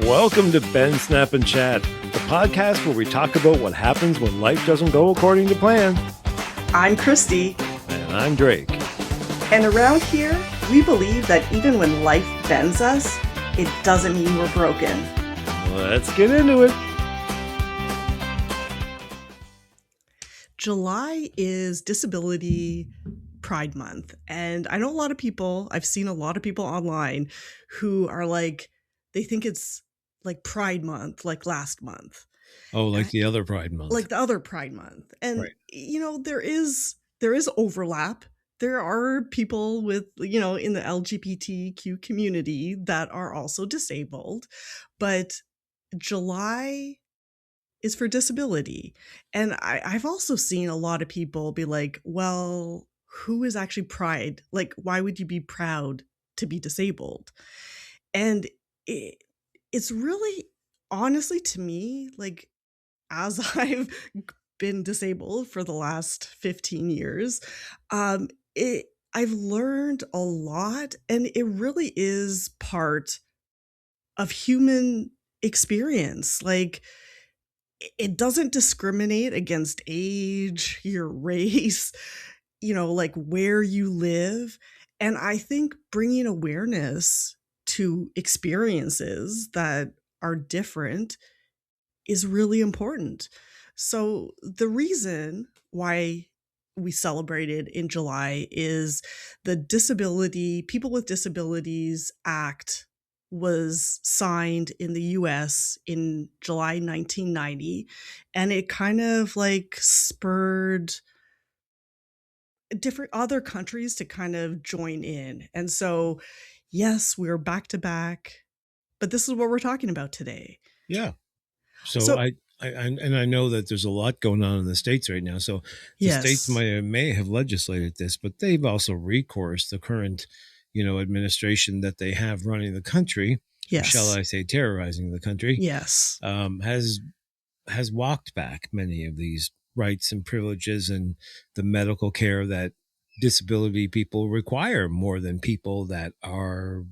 Welcome to Ben Snap and Chat, the podcast where we talk about what happens when life doesn't go according to plan. I'm Cristie. And I'm Drake. And around here, we believe that even when life bends us, it doesn't mean we're broken. Let's get into it. July is Disability Pride Month. And I know I've seen a lot of people online who are like, they think it's like Pride Month, like last month. Oh, like the other Pride Month. Like the other Pride Month. And, right. There is overlap. There are people with, in the LGBTQ community that are also disabled. But July is for disability. And I've also seen a lot of people be like, well, who is actually pride? Like, why would you be proud to be disabled? And it's really, honestly, to me, like, as I've been disabled for the last 15 years, I've learned a lot, and it really is part of human experience. Like, it doesn't discriminate against age, your race, like where you live. And I think bringing awareness to experiences that are different is really important. So the reason why we celebrated in July is the People with Disabilities Act was signed in the US in July 1990, and it kind of like spurred different other countries to kind of join in. And so, yes, we're back to back, but this is what we're talking about today. Yeah. So I know that there's a lot going on in the States right now. So the states may have legislated this, but they've also recourse the current, administration that they have running the country. Yes. Shall I say terrorizing the country? Yes. Has walked back many of these rights and privileges and the medical care that disability people require more than people that are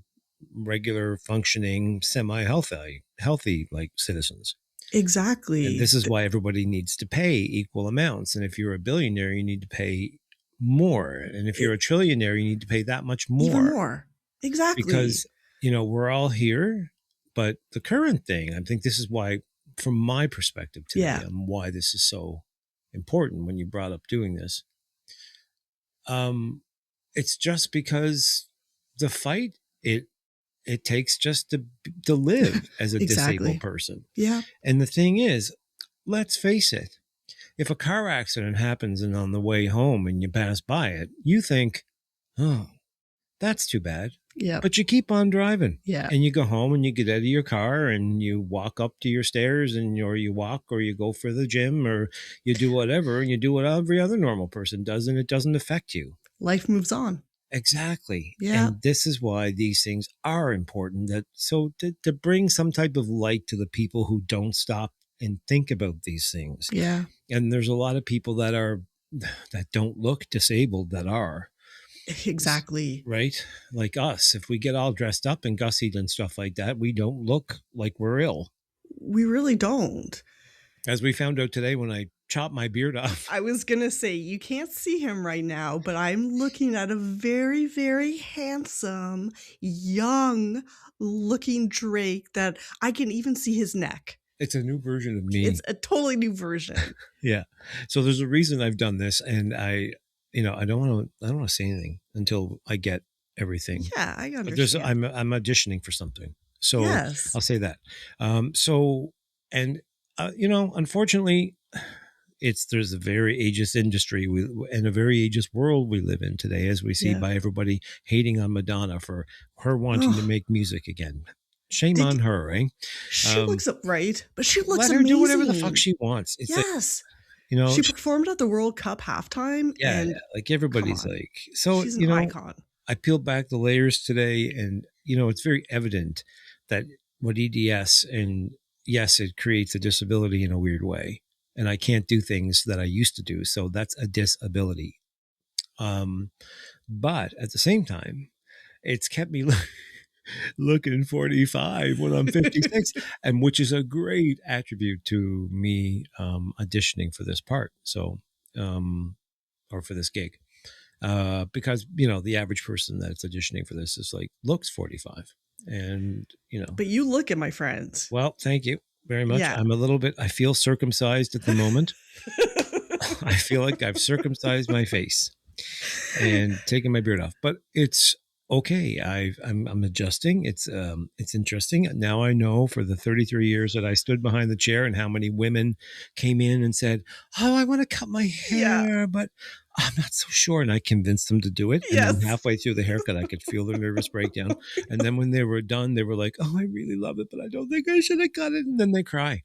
regular functioning healthy like citizens. Exactly. And this is why everybody needs to pay equal amounts. And if you're a billionaire, you need to pay more. And if you're a trillionaire, you need to pay that much more. Even more. Exactly. Because, we're all here. But the current thing, I think this is why, from my perspective today, why this is so important when you brought up doing this. It's just because the fight, it takes just to live as a disabled person. Yeah. And the thing is, let's face it, if a car accident happens and on the way home and you pass by it, you think, oh, that's too bad. Yeah. But you keep on driving. Yeah. And you go home and you get out of your car and you walk up to your stairs or you walk or you go for the gym or you do whatever and you do what every other normal person does and it doesn't affect you. Life moves on. Exactly. Yeah. And this is why these things are important, to bring some type of light to the people who don't stop and think about these things. Yeah. And there's a lot of people that don't look disabled that are. Exactly. Right? Like us. If we get all dressed up and gussied and stuff like that, we don't look like we're ill. We really don't. As we found out today when I chopped my beard off. I was going to say, you can't see him right now, but I'm looking at a very, very handsome, young looking Drake that I can even see his neck. It's a new version of me. It's a totally new version. Yeah. So there's a reason I've done this, and I don't want to say anything until I get everything. Yeah, I understand. I'm auditioning for something. So yes. I'll say that. Unfortunately, there's a very ageist industry and a very ageist world we live in today, as we see by everybody hating on Madonna for her wanting to make music again. Shame on her, eh? She looks right, but she looks let her amazing. Do whatever the fuck she wants. Yes. She performed at the World Cup halftime. Yeah, like everybody's like, so she's an icon. I peeled back the layers today, and it's very evident that what EDS and yes, it creates a disability in a weird way, and I can't do things that I used to do, so that's a disability. But at the same time, it's kept me looking 45 when I'm 56, and which is a great attribute to me auditioning for this part. So, um, or for this gig, because the average person that's auditioning for this is like looks 45, and But you look at my friends. well, thank you very much. Yeah. I'm a little bit. I feel circumcised at the moment. I feel like I've circumcised my face and taking my beard off, but it's okay. I'm adjusting. It's interesting. Now I know for the 33 years that I stood behind the chair and how many women came in and said, "Oh, I want to cut my Yeah. hair, but I'm not so sure." And I convinced them to do it. And then Yes. halfway through the haircut, I could feel their nervous breakdown. And then when they were done, they were like, "Oh, I really love it, but I don't think I should have cut it." And then they cry.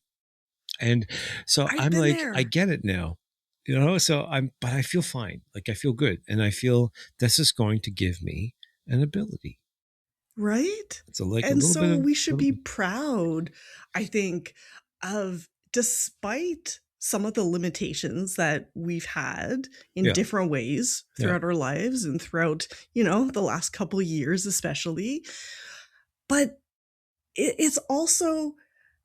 And so I've I'm been like, I there. get it now, so but I feel fine. Like I feel good. And I feel this is going to give me an ability. Right? It's like a And little bit so of, we should little be bit. proud, I think, of despite some of the limitations that we've had in Yeah. different ways Yeah. throughout our lives and throughout, the last couple of years, especially. But it's also,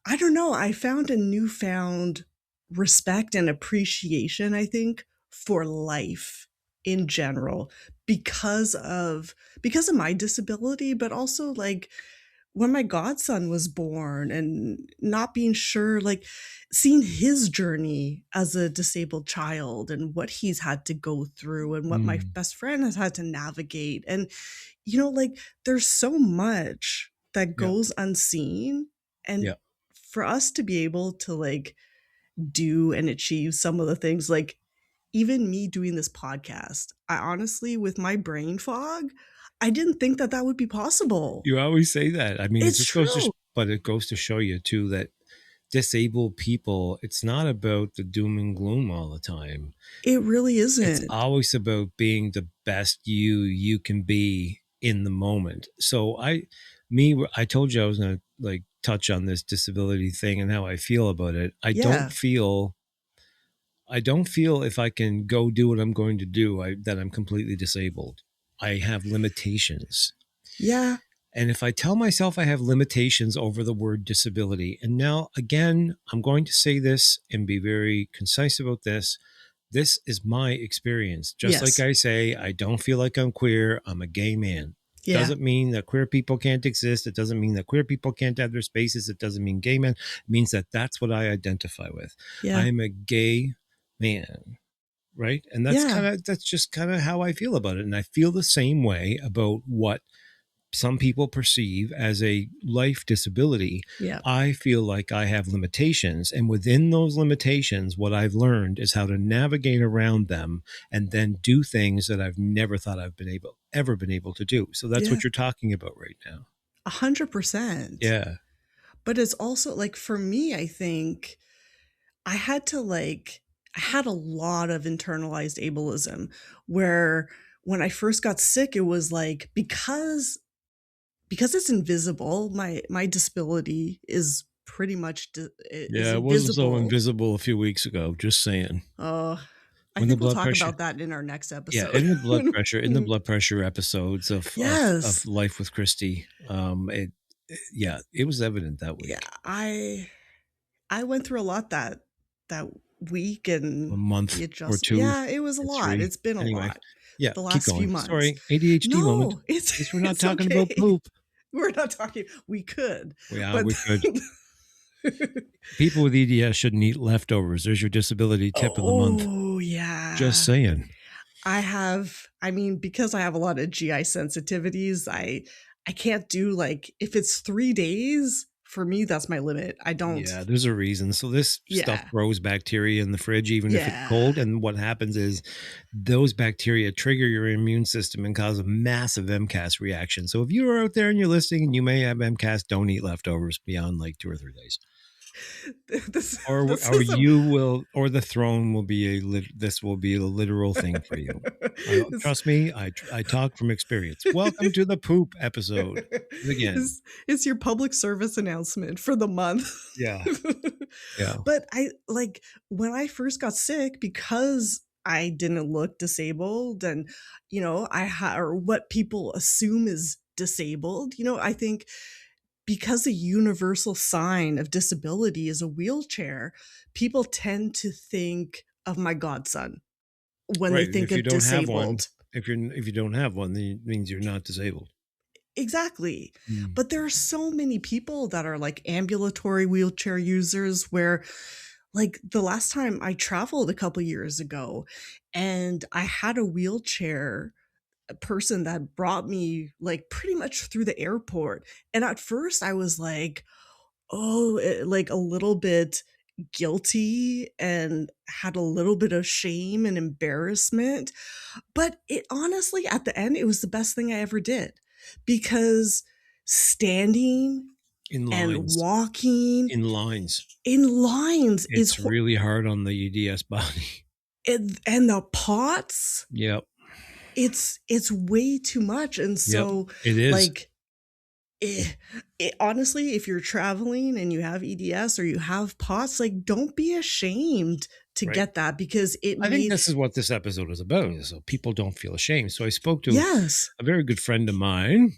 I don't know, I found a newfound respect and appreciation, I think, for life in general because of my disability, but also like when my godson was born and not being sure, like seeing his journey as a disabled child and what he's had to go through and what my Mm, best friend has had to navigate. And, like there's so much that yeah. goes unseen. And Yeah. for us to be able to like do and achieve some of the things, like even me doing this podcast, I honestly, with my brain fog, I didn't think that that would be possible. You always say that. I mean, it It's just goes to, true. but it goes to show you too that disabled people, it's not about the doom and gloom all the time. It really It's isn't. always about being the best you can be in the moment. So I told you I was going to like touch on this disability thing and how I feel about it. Yeah. I don't feel if I can go do what I'm going to do, that I'm completely disabled. I have limitations. Yeah. And if I tell myself I have limitations over the word disability, and now again, I'm going to say this and be very concise about this. This is my experience. Just like Yes. I say, I don't feel like I'm queer. I'm a gay man. Yeah. Doesn't mean that queer people can't exist. It doesn't mean that queer people can't have their spaces. It doesn't mean gay men. It means that that's what I identify with. Yeah. I'm a gay man, right? And Yeah. that's just kind of how I feel about it. And I feel the same way about what some people perceive as a life disability. Yeah. I feel like I have limitations. And within those limitations, what I've learned is how to navigate around them and then do things that I've never thought ever been able to do. So that's Yeah. what you're talking about right now. 100%. Yeah. But it's also like for me, I think I had to I had a lot of internalized ableism where when I first got sick, it was like because it's invisible, my disability is pretty much is Yeah. It wasn't so invisible. invisible a few weeks ago. Just saying. Uh, I When the think we'll blood talk pressure, about that in our next yeah, episode. in the blood pressure episodes of Yes. Life with Cristie, yeah, it was evident that Yeah, week. I went through a lot that week A and month the or adjust two yeah, it was a or lot. three. It's been a Anyway, lot yeah, the keep last few going. months. Sorry, ADHD moment. No, it's At least we're not it's talking about okay. poop. We're not talking we could, Yeah, but we could. People with EDS shouldn't eat leftovers. There's your disability tip of the month. Oh, Just yeah. saying. I mean, because I have a lot of GI sensitivities, I can't do like if it's 3 days, for me, that's my limit. I don't Yeah, there's a reason. So this stuff yeah. grows bacteria in the fridge, even if it's Yeah. cold. And what happens is those bacteria trigger your immune system and cause a massive MCAS reaction. So if you are out there and you're listening and you may have MCAS, don't eat leftovers beyond like 2 or 3 days. This Or is a you will, or the throne will be this will be a literal thing for you. this Trust me, I talk from experience. Welcome to the poop episode again. is your public service announcement for the month. Yeah, yeah, But I like when I first got sick because I didn't look disabled and I had or what people assume is disabled. You know, I think because a universal sign of disability is a wheelchair, people tend to think of my godson when they Right. think If you of don't have one, disabled. if you don't have one, then it means you're not disabled. Exactly. Mm. But there are so many people that are like ambulatory wheelchair users where like the last time I traveled a couple years ago and I had a wheelchair person that brought me like pretty much through the airport. And at first I was like, oh, like a little bit guilty and had a little bit of shame and embarrassment. But it honestly, at the end, it was the best thing I ever did because standing In and lines. walking In lines. in lines is It's really hard on the EDS body. and the pots, Yep. it's way too much. And Yep. so, It is. like, eh, honestly, if you're traveling and you have EDS or you have POTS, like, don't be ashamed to Right. get that because it I think may this is what this episode is about, is so people don't feel ashamed. So I spoke to Yes. a very good friend of mine,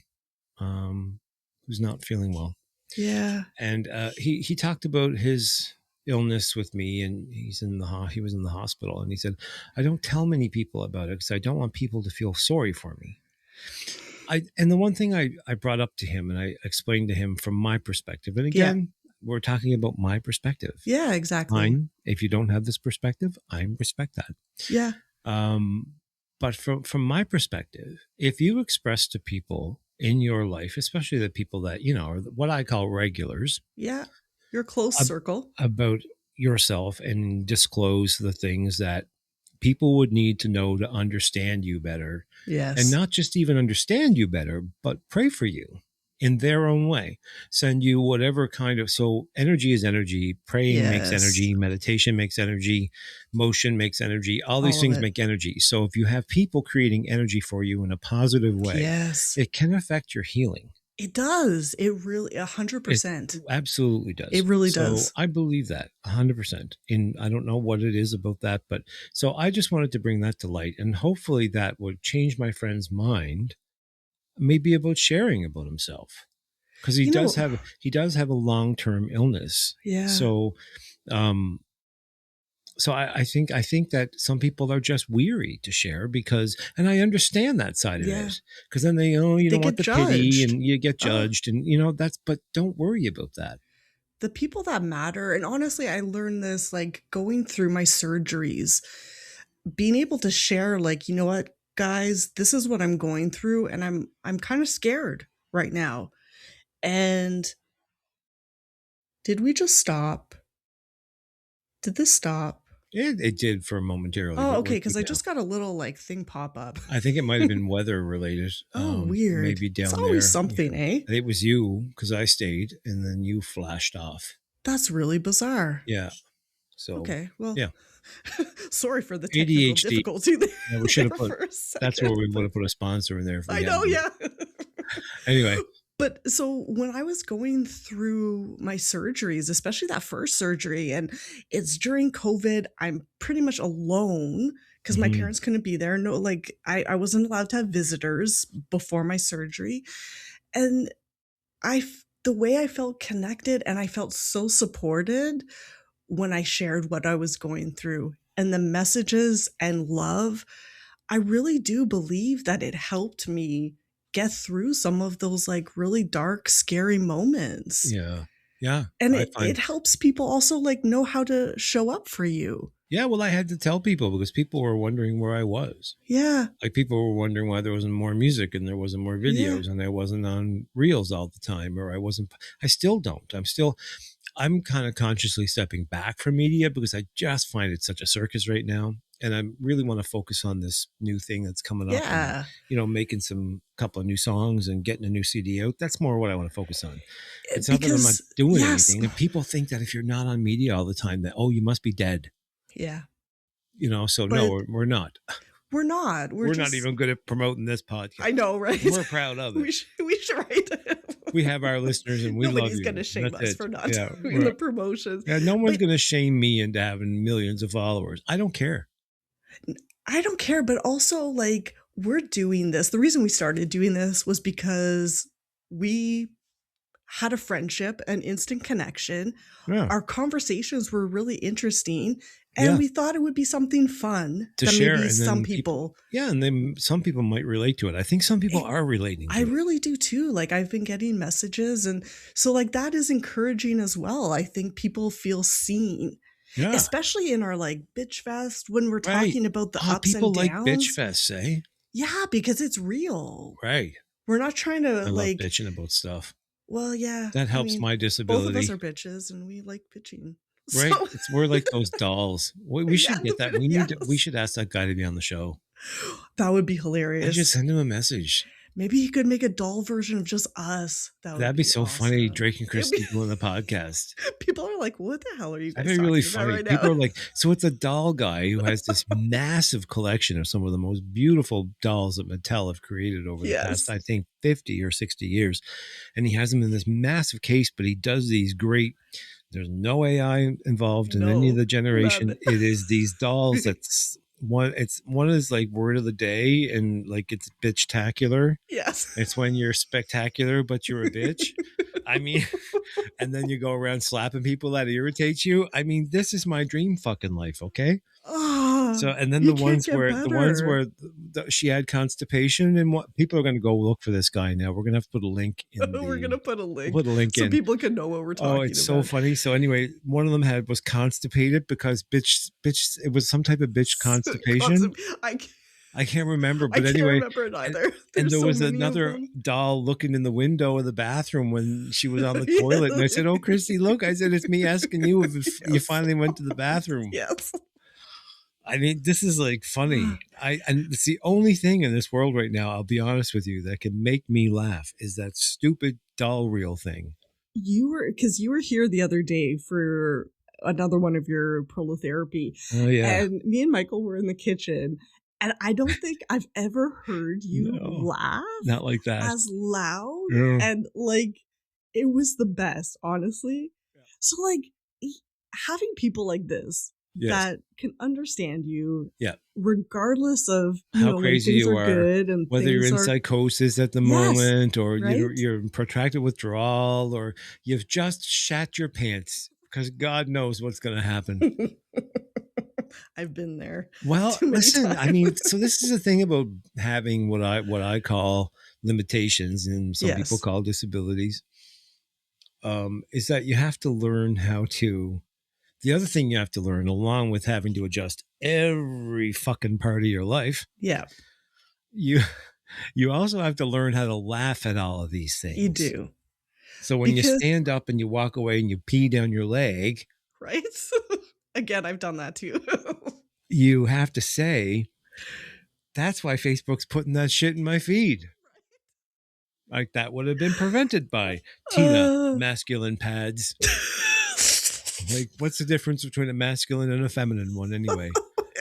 who's not feeling well. Yeah. And he talked about his illness with me, and he was in the hospital, and he said, I don't tell many people about it because I don't want people to feel sorry for me. And the one thing I brought up to him and I explained to him from my perspective, and Yeah. again, we're talking about my perspective. Yeah, exactly. Fine. If you don't have this perspective, I respect that. Yeah. But from my perspective, if you express to people in your life, especially the people that, you know, are what I call regulars, Yeah. Your close circle. about yourself and disclose the things that people would need to know to understand you better, and Yes. not just even understand you better, but pray for you in their own way, send you whatever kind of, so energy is energy, praying makes Yes. energy, meditation makes energy, motion makes energy, all these All of things it. make energy. So if you have people creating energy for you in a positive way, Yes. it can affect your healing. It does. It really It 100%. absolutely does. It really So does. I believe that 100%. And I don't know what it is about that, but so I just wanted to bring that to light, and hopefully that would change my friend's mind, maybe about sharing about himself, because he You know, does have a long-term illness. yeah. So, I think that some people are just weary to share because, and I understand that side of Yeah. it, because then you They don't want get the pity judged. and you get Oh. judged, and but don't worry about that. The people that matter, and honestly, I learned this, like, going through my surgeries, being able to share, like, "You know what, guys? This is what I'm going through, and I'm kinda scared right now." And did we just stop? Did this stop? It did for momentarily, Oh, but we're okay, because good I now. just got a little, like, thing pop up. I think it might have been weather related. Oh, weird. Maybe It's down always there. something, eh? It was you, because I stayed, and then you flashed off. That's really bizarre. Yeah. So Okay, well, yeah, sorry for the technical ADHD. difficulty there Yeah, we should have for put. a That's where second, we would but have put a sponsor in there if we I had know, one. yeah. Anyway, But so when I was going through my surgeries, especially that first surgery, and it's during COVID, I'm pretty much alone because my mhm, parents couldn't be there. No, like I wasn't allowed to have visitors before my surgery. And the way I felt connected and I felt so supported when I shared what I was going through and the messages and love, I really do believe that it helped me get through some of those like really dark, scary moments. yeah, yeah. And I it find. helps people also like know how to show up for you. Yeah, well, I had to tell people because people were wondering where I was. Yeah. Like people were wondering why there wasn't more music and there wasn't more Yeah. videos and I wasn't on reels all the time, or I wasn't. I still don't. I'm kind of consciously stepping back from media because I just find it such a circus right now. And I really want to focus on this new thing that's coming up, and, Yeah. making some couple of new songs and getting a new CD out. That's more what I want to focus on. It's not that I'm not Because doing yes. anything. And people think that if you're not on media all the time, that, oh, you must be dead. Yeah. So But no, we're not. we're not. We're not even good at promoting this podcast. I know, right? We're proud of it. We should write it. We have our listeners and we love Nobody's you. gonna shame That's us it. for not Yeah, doing the promotions. yeah, no one's But going to shame me into having millions of followers. I don't care. I don't care, but also like we're doing this. The reason we started doing this was because we had a friendship, an instant connection. Yeah. Our conversations were really interesting, and Yeah. we thought it would be something fun To that share, maybe and some then people, people yeah, and then some people might relate to it. I think some people it are relating I to it. really do too. Like, I've been getting messages, and so, like, that is encouraging as well. I think people feel seen, Yeah. especially in our, like, bitch fest when we're Right. talking about the Oh, ups and people like bitch downs. fest, eh? Yeah, because it's real. Right. We're not trying to, I love like, bitching about stuff. well, yeah, That I helps mean, my both of us disability. are bitches and we like bitching. Right? So, It's we're like those dolls. We yeah, should get that. We yes. should ask that guy to be on the show. That would be I should hilarious. send him a message. Maybe he could make a doll version of just us. That would That'd be be so funny, awesome. Drake and It'd be Cristie doing the podcast. people are like, "What the hell are you That'd guys be really talking about funny. right now?" People are like, so it's a doll guy who has this massive collection of some of the most beautiful dolls that Mattel have created over the past, Yes. I think, 50 or 60 years. And he has them in this massive case, but he does these great, there's no AI involved in any of No, the none. generation. It is these dolls that's one is like word of the day, and like it's bitch-tacular. Yes. It's when you're spectacular, but you're a bitch. I mean, and then you go around slapping people that irritates you. I mean, this is my dream fucking life, okay? So, Oh, and then you can't get the ones better. where she had constipation, and what people are going to go look for this guy now. We're going to have to put a link in We're the, gonna put a we'll link put a link so in. people can know what we're Oh, talking it's so about. funny. So anyway, one of them was constipated because bitch, it was some type of bitch constipation. Constant I I can't remember, I but can't anyway, remember it and, either. and There's there so was many of another them. doll looking in the window of the bathroom when she was on the toilet, and I Yes. said, "Oh, Christy, look!" I said, "It's me asking you if you Yes. finally went to the bathroom." Yes. I mean, this is like funny. And it's the only thing in this world right now, I'll be honest with you, that can make me laugh is that stupid doll reel thing. You were here the other day for another one of your prolotherapy, Oh yeah. and me and Michael were in the kitchen, and I don't think I've ever heard you No, laugh not like that. as loud, Yeah. and, like, it was the best, honestly. So, like, e having people like this Yes. that can understand you Yeah. regardless of, How when crazy things you are are, good and whether you're things in are psychosis at the yes, moment, or right? you're in protracted withdrawal, or you've just shat your pants because God knows what's going to happen. I've been there Well, too many listen, I times. mean, so this is the thing about having what I call limitations, and some people Yes. call disabilities, is that you have to learn how to. The other thing you have to learn, along with having to adjust every fucking part of your life, Yeah, you you also have to learn how to laugh at all of these you things. do. So when you Because stand up and you walk away and you pee down your leg, right? Again, I've done that too. you have to say, that's why Facebook's putting that shit in my feed. Like, that would have been prevented by Tina, Uh, masculine pads. Like, what's the difference between a masculine and a feminine one anyway?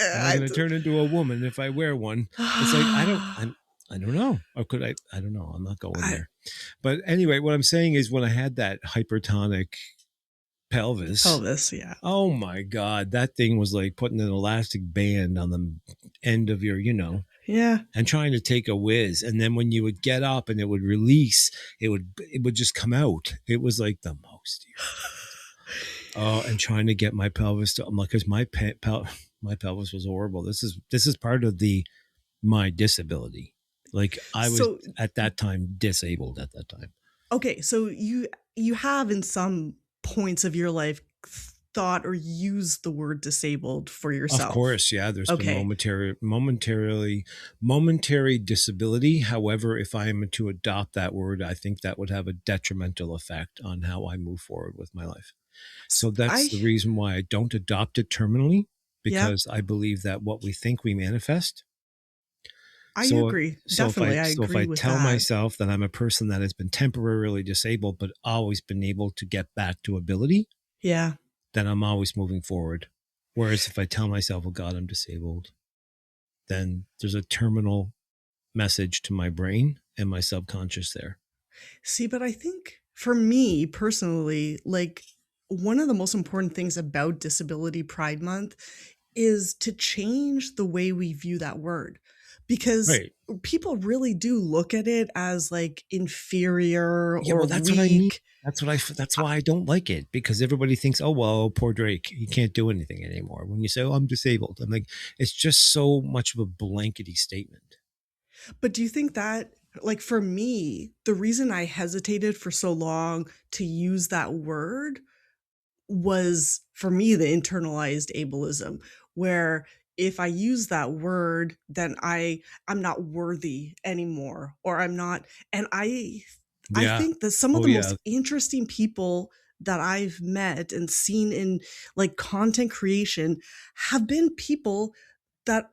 Am I I going to turn into a woman if I wear one? It's like, I don't know. Or could I? I don't know. I'm not going I there. But anyway, what I'm saying is, when I had that hypertonic pelvis, pelvis, yeah. oh my God, that thing was like putting an elastic band on the end of your, Yeah. and trying to take a whiz. And then when you would get up and it would release, it would just come out. It was like the most irritating. Oh, and trying to get my pelvis to, I'm like, because my pelvis was horrible. This is part of my disability. Like, I was So at that time disabled at that time. okay, so you have in some points of your life thought or used the word disabled for Of yourself. course, yeah, there's been Okay. momentary disability. However, if I am to adopt that word, I think that would have a detrimental effect on how I move forward with my life. So that's I the reason why I don't adopt it terminally, yeah, because I believe that what we think we manifest. I So agree. so if I Definitely, I so if agree I with tell that. myself that I'm a person that has been temporarily disabled but always been able to get back to ability, Yeah. then I'm always moving forward. Whereas if I tell myself, "Oh God, I'm disabled," then there's a terminal message to my brain and my subconscious there. See, but I think for me personally, like, one of the most important things about Disability Pride Month is to change the way we view that word. because Right. people really do look at it as, like, inferior Yeah, or well, that's what I mean. weak. That's why I don't like it, because everybody thinks, "Oh, well, poor Drake, he can't do anything anymore." When you say, "Oh, I'm disabled," I'm like, it's just so much of a blankety statement. But do you think that, like, for me, the reason I hesitated for so long to use that word was, for me, the internalized ableism, where if I use that word, then I'm not worthy anymore, or I'm not. And I Yeah. think that some of Oh, the yeah. most interesting people that I've met and seen in, like, content creation have been people that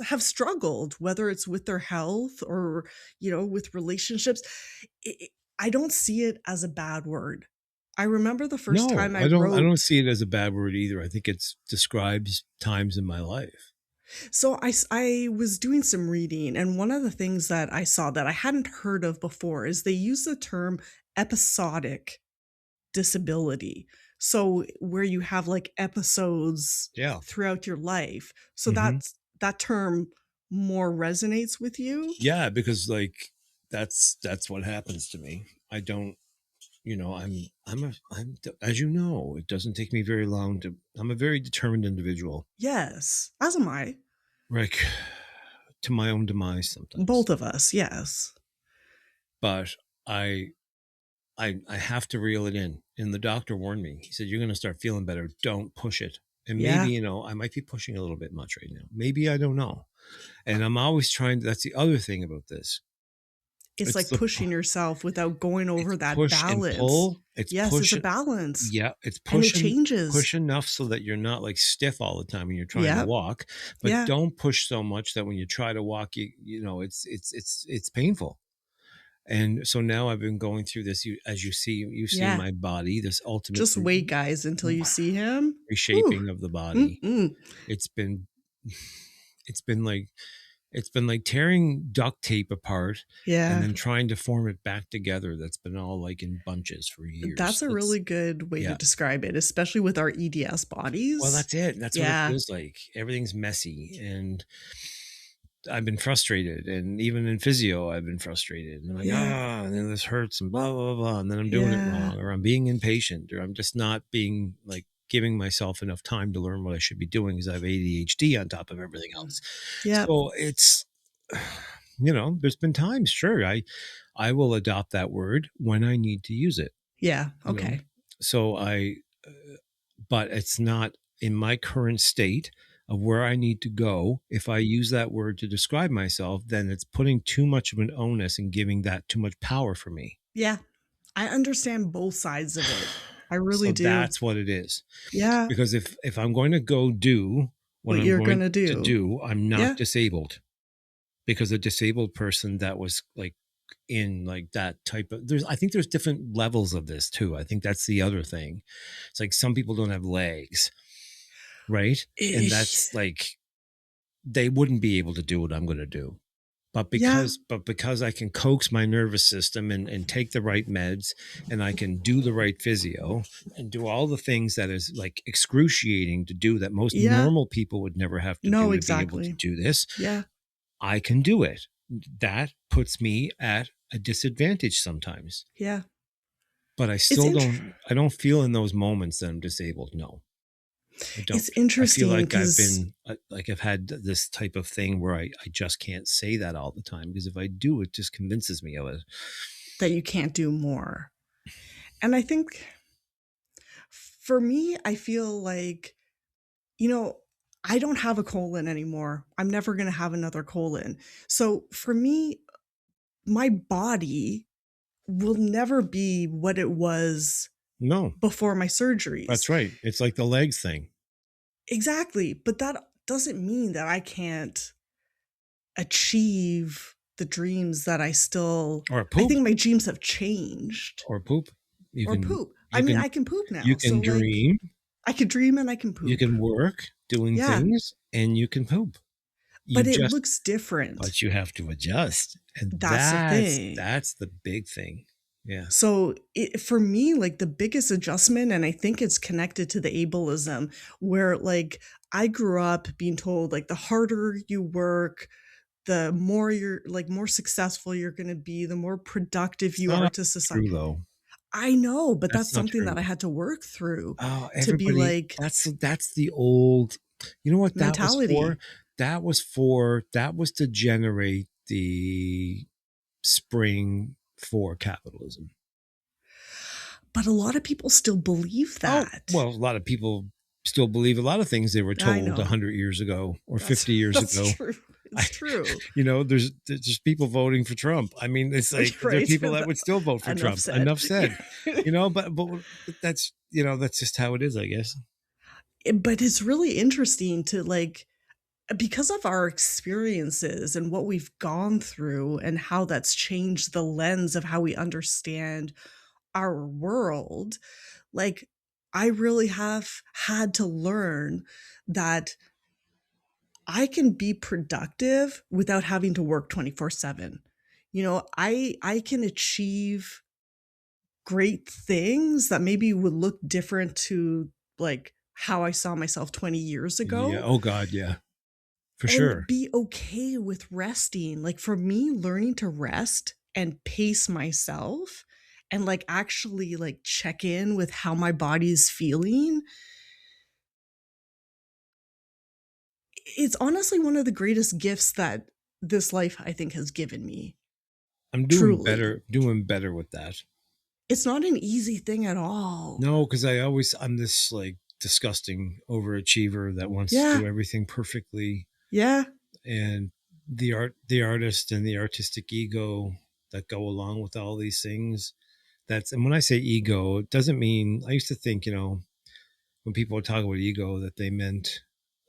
have struggled, whether it's with their health or, with relationships. I don't see it as a bad word. I remember the first No, time I I don't wrote. see it as a bad word either. I think it's describes times in my life. So I was doing some reading, and one of the things that I saw that I hadn't heard of before is they use the term episodic disability. So where you have, like, episodes Yeah. throughout your life. So Mhm. that term more resonates with you? Yeah, because, like, that's what happens to me. I don't, I'm as you know, it doesn't take me very long to I'm a very determined individual, Yes, as am I. like, to my own demise sometimes. Both of us, yes. But I I have to reel it in. And the doctor warned me. He said, "You're going to start feeling better. Don't push it." And maybe, Yeah. I might be pushing a little bit much right now. Maybe I don't know. And I'm always trying. That's the other thing about this. It's It's like the pushing yourself without going over it's that push and balance. pull. It's Yes, it's push. a balance, Yeah, it's and it push changes. enough so that you're not like stiff all the time when you're trying to Yep. walk, but Yeah. don't push so much that when you try to walk, it's painful. And so now I've been going through this. As you've seen Yeah. my body, this ultimate Just wait, guys, until you see him. Whew. reshaping of the body. Mm-mm. It's been it's been like it's been like tearing duct tape apart and Yeah. then trying to form it back together. That's been all like in bunches for That's years. a That's really good way to Yeah. describe it, especially with our EDS Well, bodies. that's it. That's what it Yeah. feels like. Everything's messy, and I've been frustrated. And even in physio, I've been frustrated. And I'm like, Yeah. and then this hurts and blah, blah, blah. And then I'm doing it Yeah. wrong, or I'm being impatient, or I'm just not being like giving myself enough time to learn what I should be doing because I have ADHD on top of everything Mhm. else. Yep. So it's, there's been times, sure, I will adopt that word when I need to use it, Yeah. you know. Okay. So but it's not in my current state of where I need to go. If I use that word to describe myself, then it's putting too much of an onus and giving that too much power for me. Yeah. I understand both sides of it. I really So do. that's what it is. Yeah. Because if I'm going to go do what What I'm you're going gonna to do. do, I'm not Yeah. disabled. Because a disabled person that was like in like that type of I think there's different levels of this too. I think that's the other thing. It's like some people don't have legs, right? And Eh, that's like they wouldn't be able to do what I'm going to do. But yeah. because I can coax my nervous system and take the right meds, and I can do the right physio and do all the things that is like excruciating to do that most Yeah. normal people would never have to No, do to be able to exactly. do this, Yeah. I can do it. That puts me at a disadvantage sometimes. Yeah. But It's I don't feel in those moments that I'm disabled. No, I it's don't. I feel interesting like because like I've had this type of thing where I just can't say that all the time, because if I do, it just convinces me of it. that you can't do more. And I think for me, I feel like, you know, I don't have a colon anymore. I'm never gonna have another colon. So for me, my body will never be what it was No, before my surgeries. that's right. It's like the legs thing Exactly, but that doesn't mean that I can't achieve the dreams that or I poop think my dreams have changed. or poop. You Or can poop. I you mean, can I can poop you now, so, can like, dream, I could dream and I can you poop. can work doing Yeah, things, and you can poop. You but it just looks different. But you have to adjust, and That's the thing. that's the big thing. Yeah. So, for me, like, the biggest adjustment, and I think it's connected to the ableism, where, like, I grew up being told, like, the harder you work, the more you're like, more successful you're gonna be, the more productive It's you not are always to society. true though. I know, but That's that's not something true. that I had to work through Oh, to be everybody, like, that's the old, you know what that was for? mentality. That was to generate the spring for capitalism. But a lot of people still believe Oh, that. well, a lot of people still believe a lot of things they were I told know. 100 years ago or That's 50 years that's ago. true. I, It's true. there's just people voting for Trump. I mean, it's like there are Right? people that would still vote for Enough Trump. said. Enough said. But that's, that's just how it is, I guess. But it's really interesting to, like, because of our experiences and what we've gone through and how that's changed the lens of how we understand our world, like, I really have had to learn that I can be productive without having to work 24/7. I can achieve great things that maybe would look different to, like, how I saw myself 20 years Yeah. ago, Oh God. Yeah. For and sure. be okay with resting. Like, for me, learning to rest and pace myself and, like, actually, like, check in with how my body is feeling, it's honestly one of the greatest gifts that this life, I think, has given me, I'm truly. doing better with that. It's not an easy thing at all. No, because I'm this like disgusting overachiever that wants to Yeah, do everything perfectly, yeah, and the artist and the artistic ego that go along with all these things. And when I say ego, it doesn't mean, I used to think, when people would talk about ego, that they meant,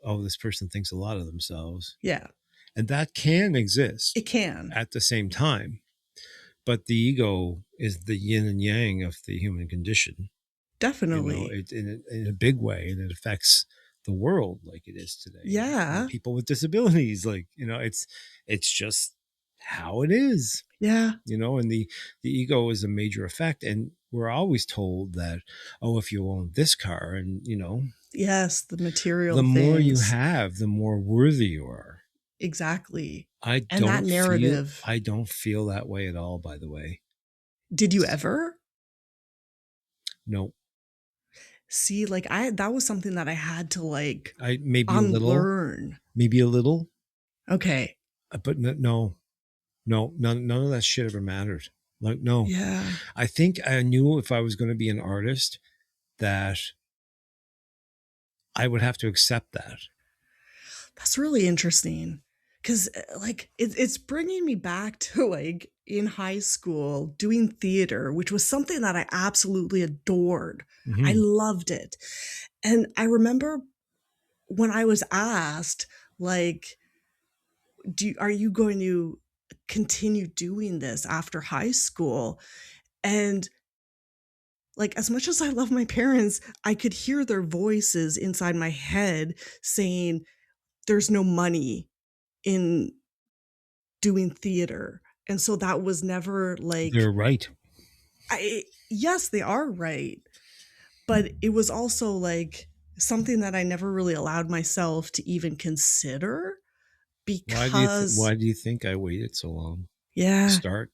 oh, this person thinks a lot of themselves. yeah. And that can It exist can. at the same time. But the ego is the yin and yang of the human condition, Definitely. in a big way, and it affects the world like it is today. And Yeah, people with disabilities, like, it's just how it is, yeah. and the ego is a major effect. And we're always told that, oh, if you own this car, and Yes, the material the more you things. have, the more worthy you are. Exactly. I And that don't feel narrative, I don't feel that way at all, by the way. did you ever? No, See, like, I that was something that I had to, like, I maybe a little, unlearn. maybe a little, Okay. but no, no, none of that shit ever mattered. Like, no, Yeah. I think I knew if I was going to be an artist that I would have to accept that. That's really interesting, 'cause, like, it's bringing me back to, like, in high school doing theater, which was something that I absolutely adored. I Hmm. loved it, and I remember when I was asked, like, are you going to continue doing this after high school? And, like, as much as I love my parents, I could hear their voices inside my head saying, "There's no money in doing theater." And so that was never They're like, right. I yes, they are right, but it was also, like, something that I never really allowed myself to even consider because Why do you think I waited so long to yeah, start?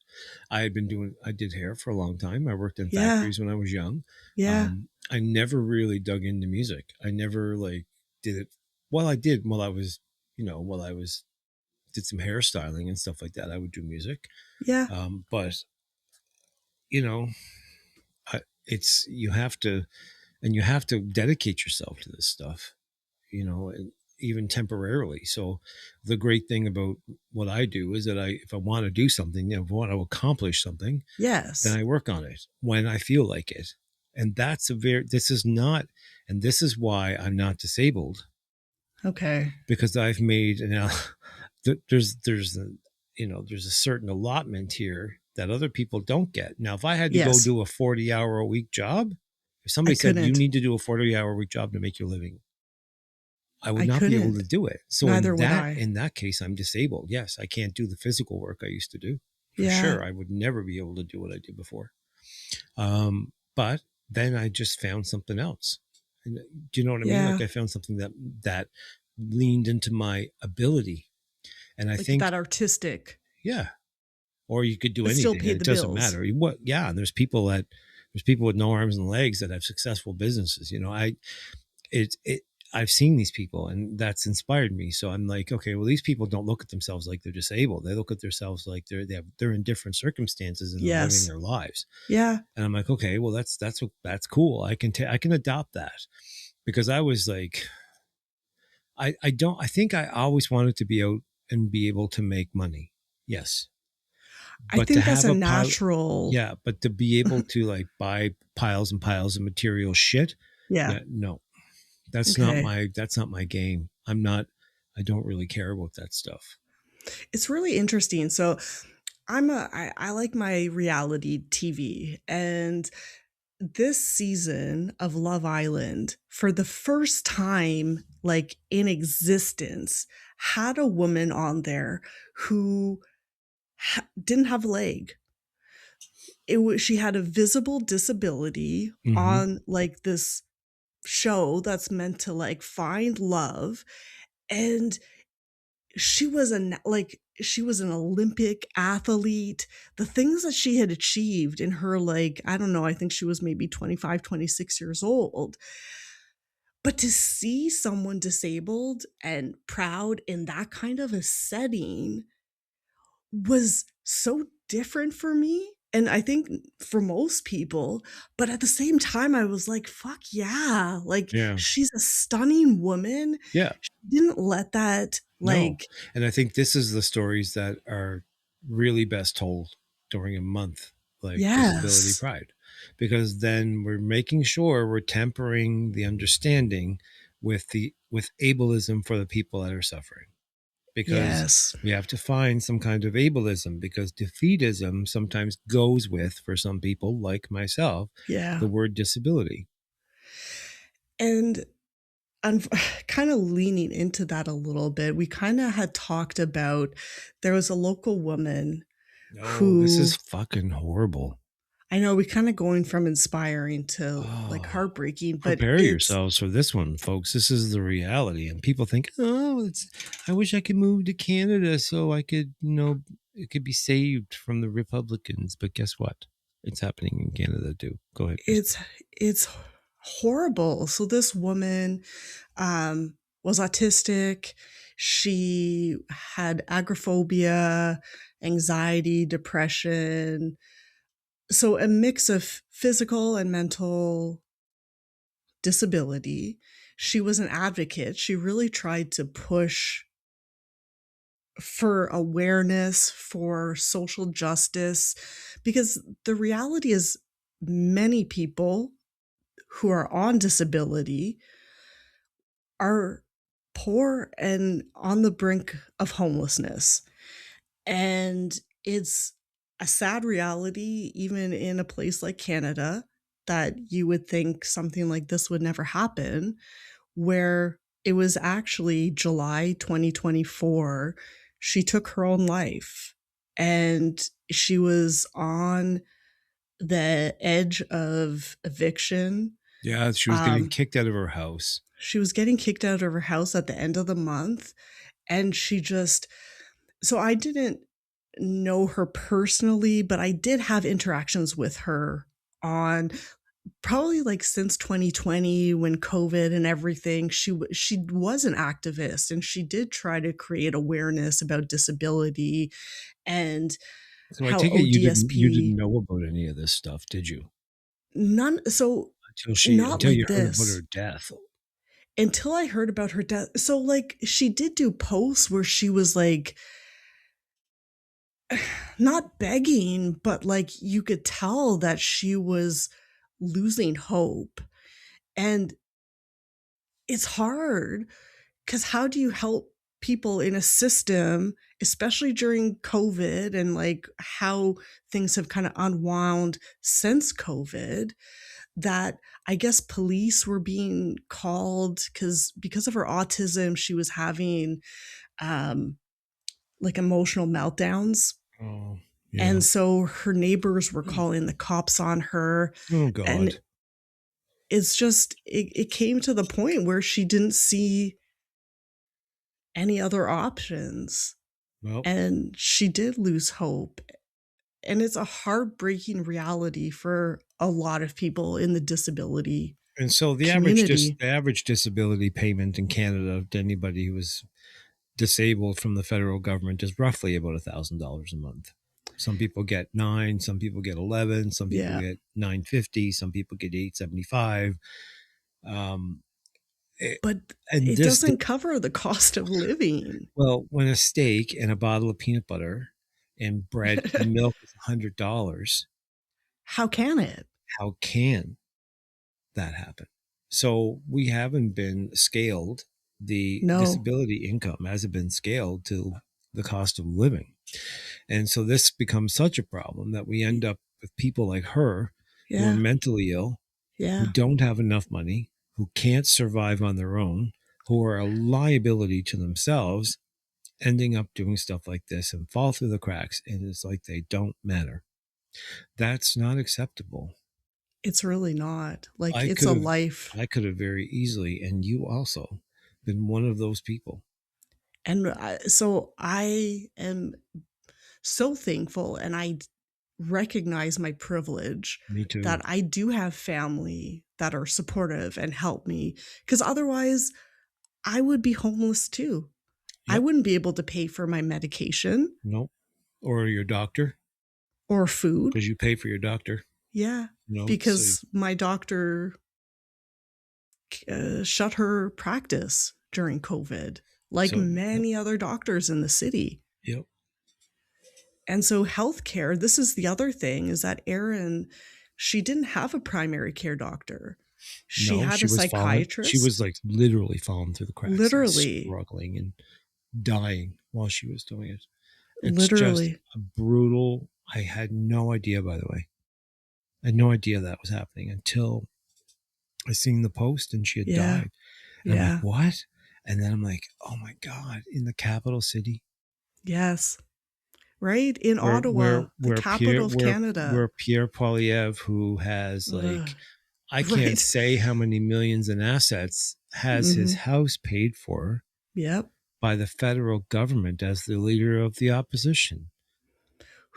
I did hair for a long time. I worked in yeah, factories when I was young. yeah, I never really dug into music. I never like did it. Well, I did while I was did some hairstyling and stuff like that. I would do music. yeah, But you know, it's you have to dedicate yourself to this stuff, and even temporarily. So the great thing about what I do is that if I want to do something, if I want to accomplish something, then yes, I work on it when I feel like it. And this is not, and this is why I'm not disabled, okay, because I've made, now there's a, there's a certain allotment here that other people don't get. Now, if I had to go yes, do a 40-hour a week job, if I somebody said you couldn't, need to do a 40-hour a week job to make your living, I would I not be able to couldn't, do it. So neither would I. in that case, I'm disabled. Yes, I can't do the physical work I used to do. For Yeah, sure, I would never be able to do what I did before. But then I just found something else. And, do you know what I mean? yeah, Like, I found something that leaned into my ability, And I like think, that artistic, yeah, or you could do but still anything, and paid it the doesn't bills. matter. What, yeah, and there's people with no arms and legs that have successful businesses. It I've seen these people, and that's inspired me. So I'm like, okay, well, these people don't look at themselves like they're disabled. They look at themselves like they're in different circumstances and they're living Yes. their lives. Yeah. And I'm like, okay, well, that's cool. I can adopt that, because I was like, I think I always wanted to be out and be able to make money. Yes, I but to think that's have a a pile, natural. yeah, but to be able to like buy piles and piles of material shit, Yeah. yeah, no, Okay. that's not my game. I don't really care about that stuff. It's really interesting. So I like my reality TV, and this season of Love Island, for the first time like in existence, had a woman on there who didn't have a leg. It was She had a visible disability Hmm. on like this show that's meant to like find love, and she was an Olympic athlete. The things that she had achieved in her, like, I don't know, I think she was maybe 25, 26 years old. But to see someone disabled and proud in that kind of a setting was so different for me, and I think for most people, but at the same time, I was like, "Fuck yeah." Like, Yeah, she's a stunning woman. yeah. She didn't let that, No. like. And I think this is the stories that are really best told during a month like Disability Yes. Pride, because then we're making sure we're tempering the understanding with ableism for the people that are suffering. Because Yes. we have to find some kind of ableism, because defeatism sometimes goes with, for some people like myself, Yeah. the word disability. And I'm kinda leaning into that a little bit. We kinda had talked about, there was a local woman No, this is who, fucking horrible. I know we kinda going from inspiring to, like, Oh, heartbreaking, but prepare it's yourselves for this one, folks. This is the reality. And people think, oh, I wish I could move to Canada so I could, it could be saved from the Republicans. But guess what? It's happening in Canada too. Go ahead, Christy. it's it's horrible. So this woman, was autistic. She had agoraphobia, anxiety, depression, so a mix of physical and mental disability. She was an advocate. She really tried to push for awareness, for social justice, because the reality is many people who are on disability are poor and on the brink of homelessness. And it's a sad reality, even in a place like Canada, that you would think something like this would never happen, where it was actually July 2024, she took her own life. And she was on the edge of eviction. Yeah, she was getting Um, kicked out of her house. she was getting kicked out of her house at the end of the month, and she just, so I didn't know her personally, but I did have interactions with her on, probably like since 2020 when COVID and everything. She was an activist, and she did try to create awareness about disability and So I how take it you ODSP. didn't know about any of this stuff, did you? None. So not Until like you heard about this her death. until I heard about her death. So like she did do posts where she was like, not begging, but like you could tell that she was losing hope. And it's hard, because how do you help people in a system, especially during COVID and like how things have kind of unwound since COVID, that I guess police were being called because of her autism, she was having um like emotional meltdowns. Oh, yeah. And so her neighbors were calling the cops on her. Oh And God. it's just, it came to the point where she didn't see any other options. Well, and she did lose hope, and it's a heartbreaking reality for a lot of people in the disability and so community. the average disability payment in Canada to anybody who is disabled from the federal government is roughly about $1,000 a month. Some people get nine, some people get 11, some people Yeah, get 950, some people get 875. Um, it, but and it this, doesn't cover the cost of living. well, when a steak and a bottle of peanut butter and bread and milk is $100, How can it? how can that happen? So we haven't been scaled. The No. disability income hasn't been scaled to the cost of living. And so this becomes such a problem that we end up with people like her who are Yeah, mentally ill, who yeah. don't have enough money, who can't survive on their own, who are a liability to themselves, ending up doing stuff like this and fall through the cracks. And it's like they don't matter. That's not acceptable. It's really not. Like, I it's could a have, life. I could have very easily, and you also, been one of those people. And so I am so thankful, and I recognize my privilege Me too. that I do have family that are supportive and help me, because otherwise I would be homeless too. I Yep. wouldn't be able to pay for my medication Nope. Or your doctor, or food. because you pay for your doctor. Yeah, So because my doctor shut her practice during COVID, like so yep, many other doctors in the city. yep. And so healthcare, this is the other thing, is that Erin, she didn't have a primary care doctor. She No, had she a was falling. She was psychiatrist, like literally falling through the cracks and literally, struggling and dying while she was doing it. It's just literally. a brutal. I had no idea, by the way. I had no idea that was happening until I seen the post and she had Yeah, died. And I'm like, yeah, what? And then I'm like, oh my God, in the capital city yes. Right? In where Ottawa, the capital of Canada. where Pierre Poilievre, who has Ugh, like I can't right. say how many millions in assets, has his Hmm. house paid for Yep. by the federal government as the leader of the opposition.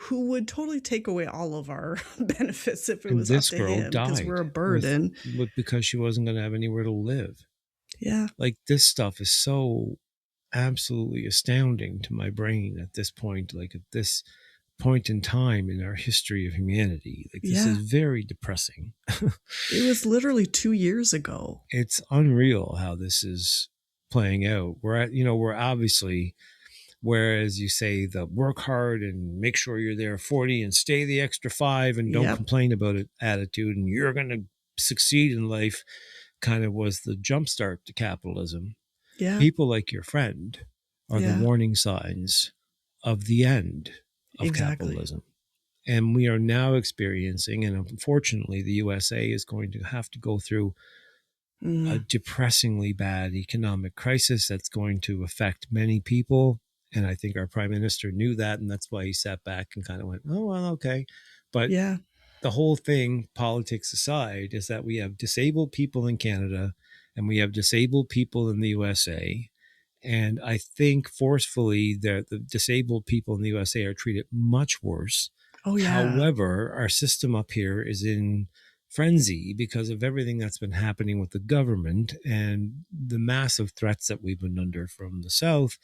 Who would totally take away all of our benefits if it And was up this to girl him because died we're a burden. because she wasn't going to have anywhere to live. Yeah. Like this stuff is so absolutely astounding to my brain at this point, like at this point in time in our history of humanity. Like this Yeah. is very depressing. It was literally 2 years ago. It's unreal how this is playing out. We're obviously, whereas you say the work hard and make sure you're there 40 and stay the extra 5 and don't Yep. complain about it attitude and you're going to succeed in life kind of was the jumpstart to capitalism. Yeah. People like your friend are the Yeah. warning signs of the end of Exactly. capitalism. And we are now experiencing, and unfortunately, the USA is going to have to go through a Mm. depressingly bad economic crisis that's going to affect many people. And I think our prime minister knew that. And that's why he sat back and kind of went, oh, well, okay. But Yeah. the whole thing, politics aside, is that we have disabled people in Canada and we have disabled people in the USA. And I think forcefully that the disabled people in the USA are treated much worse. Oh, yeah. However, our system up here is in frenzy because of everything that's been happening with the government and the massive threats that we've been under from the South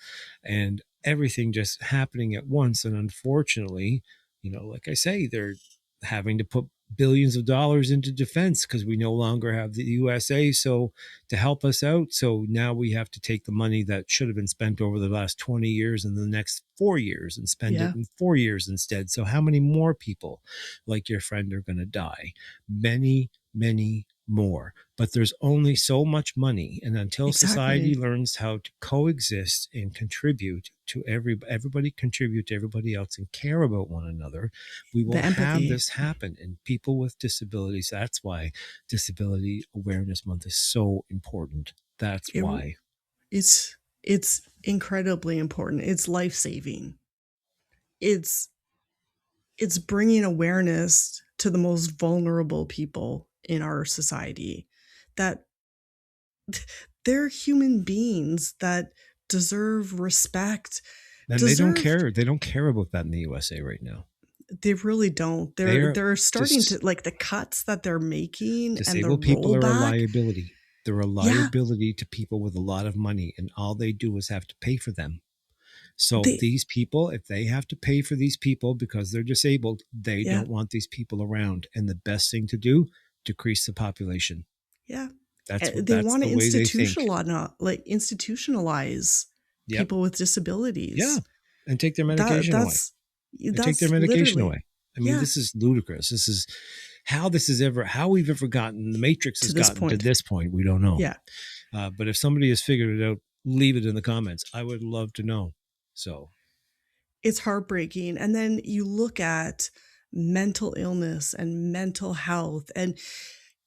and everything just happening at once. And unfortunately, like I say, they're having to put billions of dollars into defense because we no longer have the USA to help us out. So now we have to take the money that should have been spent over the last 20 years in the next 4 years and spend Yeah. it in 4 years instead. So how many more people like your friend are going to die? Many, many more. But there's only so much money. And until society Exactly. learns how to coexist and contribute to everybody contribute to everybody else and care about one another, we will The have empathy. this happen. And people with disabilities, that's why Disability Awareness Month is so important. That's It, why. it's incredibly important. It's life-saving. It's it's bringing awareness to the most vulnerable people in our society, that they're human beings that deserve respect And they don't deserve care. They don't care about that in the USA right now. they really don't. They're They're starting to just like the cuts that they're making and the disabled people are a rollback. liability. They're a Yeah, liability to people with a lot of money, and all they do is have to pay for them. So they these people, if they have to pay for these people because they're disabled, they yeah, don't want these people around. And the best thing to do, decrease the population. yeah. They That's want the to way they think. institutionalize Yep. people with Yeah. disabilities. And take their medication away. And take their That's medication literally away. I mean, yeah, this is ludicrous. This is ever how we've ever gotten the Matrix to has this gotten to point. this point. We don't know. Yeah. But if somebody has figured it out, leave it in the comments. I would love to know. So, It's heartbreaking. And then you look at mental illness and mental health, and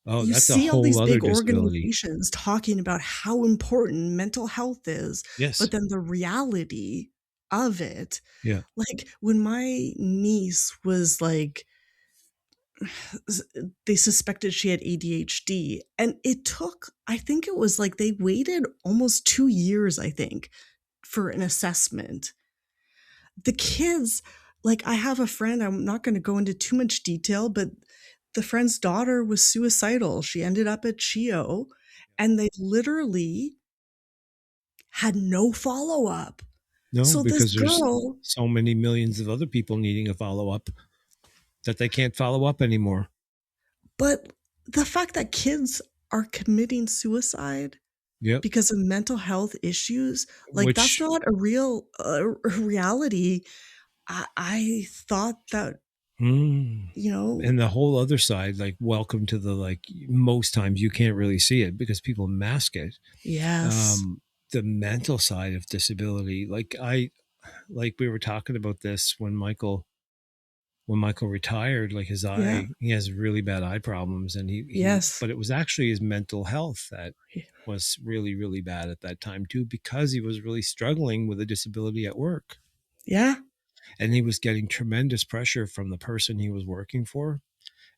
oh, you that's a see all whole these other big disability. organizations talking about how important mental health is, Yes. but then the reality of it, Yeah. like when my niece was like, they suspected she had ADHD, and it took, I think it was like they waited almost 2 years, I think, for an assessment. The kids, like I have a friend, I'm not going to go into too much detail, but the friend's daughter was suicidal. She ended up at CHIO, and they literally had no follow up. No, So this because there's girl, so many millions of other people needing a follow up that they can't follow up anymore. but the fact that kids are committing suicide Yep. because of mental health issues, like that's Which, not a real reality. I thought that, mm, you know, and the whole other side, like, welcome to the, like, most times you can't really see it because people mask it. yes, Um, the mental side of disability, like we were talking about this when Michael retired, like his yeah, eye, he has really bad eye problems, and yes, but it was actually his mental health that was really, really bad at that time too, because he was really struggling with a disability at work, yeah. and he was getting tremendous pressure from the person he was working for,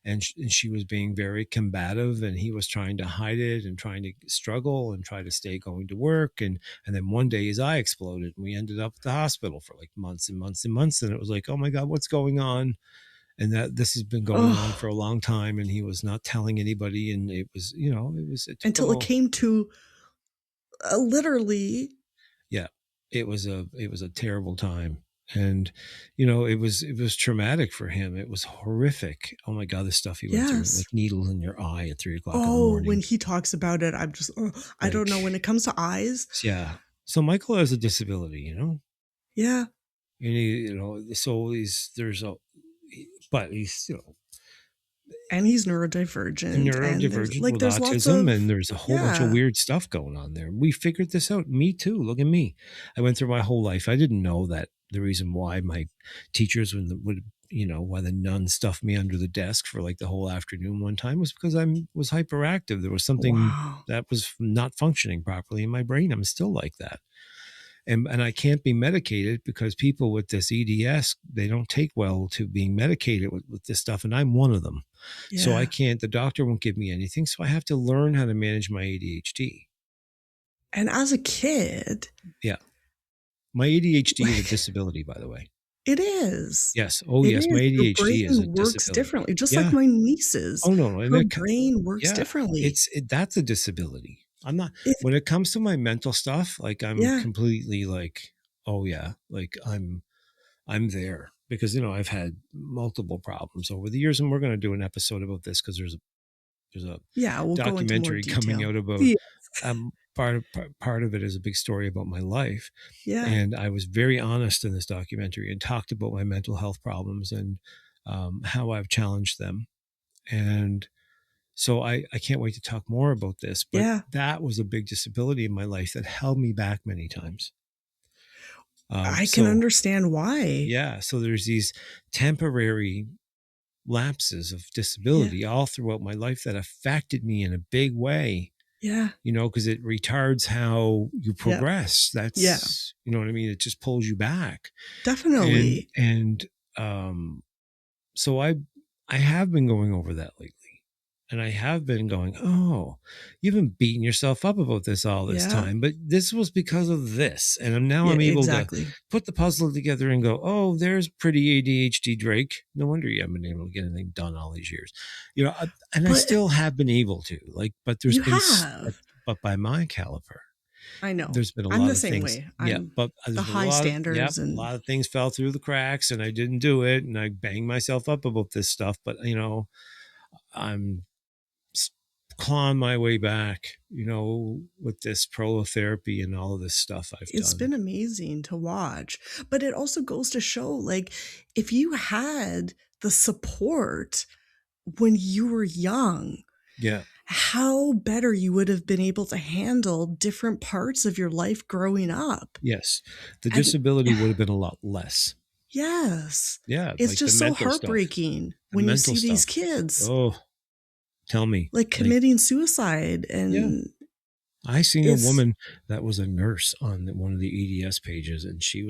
and she was being very combative, and he was trying to hide it and trying to struggle and try to stay going to work, and then one day his eye exploded, and we ended up at the hospital for like months and months and months, and it was like, oh my god, what's going on? And that this has been going on for Oh, a long time, and he was not telling anybody, and it took a until it little. came to literally, Yeah, it was a terrible time, and it was traumatic for him. It was horrific. Oh my god, the stuff he went through, yes. like needles in your eye at 3 o'clock in the Oh, when morning. he talks about it, I'm just, oh, I don't Like, know. When it comes to eyes, yeah. So Michael has a disability, yeah. and so but he's, And he's neurodivergent, and neurodivergent with there's lots autism, and of, there's a whole bunch of yeah, weird stuff going on there. We figured this out. Me too. Look at me. I went through my whole life. I didn't know that the reason why my teachers why the nun stuffed me under the desk for like the whole afternoon one time was because I was hyperactive. There was something wow, that was not functioning properly in my brain. I'm still like that. And I can't be medicated because people with this EDS, they don't take well to being medicated with this stuff, and I'm one of them. So I yeah. can't. The doctor won't give me anything, so I have to learn how to manage my ADHD. And as a kid, Yeah, my ADHD is a like, disability, by the way. it is. Yes. Oh, It yes. My is. Your ADHD is a brain works disability. differently, just like Yeah. my niece's. Oh no, and Her brain works yeah, differently. that's a disability. I'm not It when it comes to my mental stuff. Like, I'm yeah, completely like, oh yeah, like I'm there because I've had multiple problems over the years, and we're going to do an episode about this because there's a yeah, we'll go into more documentary coming detail. out about Yeah, part of it is a big story about my life, yeah, and I was very honest in this documentary and talked about my mental health problems and how I've challenged them, and so I can't wait to talk more about this. But yeah. that was a big disability in my life that held me back many times. I can So understand why. yeah, so there's these temporary lapses of Yeah, disability all throughout my life that affected me in a big way, yeah, because it retards how you yeah, progress. yeah, That's, you know what I mean? It just pulls you back. And, definitely. and, um, so I have been going over that lately. And I have been going, oh, you've been beating yourself up about this all this Yeah. time, but this was because of this. And now Yeah, I'm able to exactly. put the puzzle together and go, oh, there's pretty ADHD Drake. No wonder you haven't been able to get anything done all these years. And I But still have been able to, but there's you been, have. but by my caliber, I know. there's been a I'm lot the of same things. way. Yeah. I'm But the there's been high a standards and lot of things fell through the cracks and I didn't do it. And I banged myself up about this stuff. But, I'm clawing my way back, with this prolotherapy and all of this stuff I've it's done. been amazing to watch. But it also goes to show, like, if you had the support when you were young, Yeah. how better you would have been able to handle different parts of your life growing up. Yes. The And disability would have been a lot less. yes, Yeah. it's Like the just so mental stuff, heartbreaking the when you mental see these stuff. kids Oh, tell me. like Like, committing suicide, yeah. and I seen a it's woman that was a nurse on one of the EDS pages, and she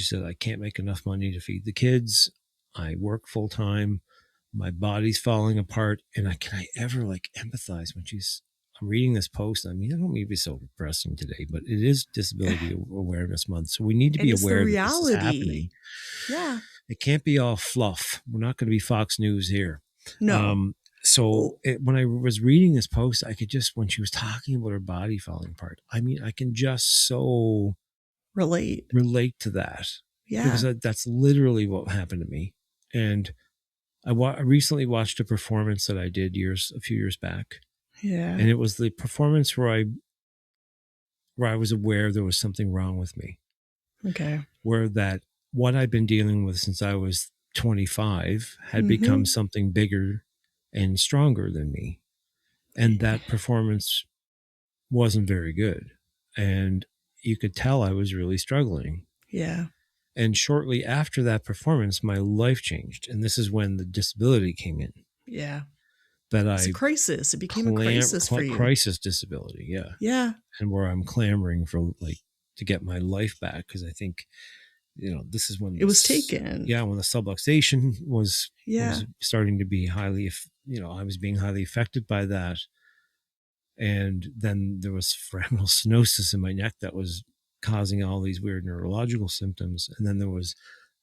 said, I can't make enough money to feed the kids. I work full time. My body's falling apart. And can I ever empathize when I'm reading this post. I mean, I don't mean to be so depressing today, but it is Disability Awareness Month. So we need to and be it's the aware that this is reality. happening. Yeah. It can't be all fluff. We're not going to be Fox News here. No. So Oh, when I was reading this post, I could just, when she was talking about her body falling apart, I mean, I can just so relate. relate to that because Yeah. that's literally what happened to me. And I recently watched a performance that I did a few years back, Yeah. and it was the performance where I was aware there was something wrong with me, Okay. where that what I'd been dealing with since I was 25 had become Mhm. something bigger and stronger than me. And that performance wasn't very good. And you could tell I was really struggling. Yeah. And shortly after that performance, my life changed. And this is when the disability came in Yeah. that It's a I crisis. It became a crisis for you. crisis disability. Yeah. Yeah. And where I'm clamoring for to get my life back. Cause I think, this is when It was taken. when the subluxation Yeah. was starting to be I was being highly affected by that. And then there was foraminal stenosis in my neck that was causing all these weird neurological symptoms. And then there was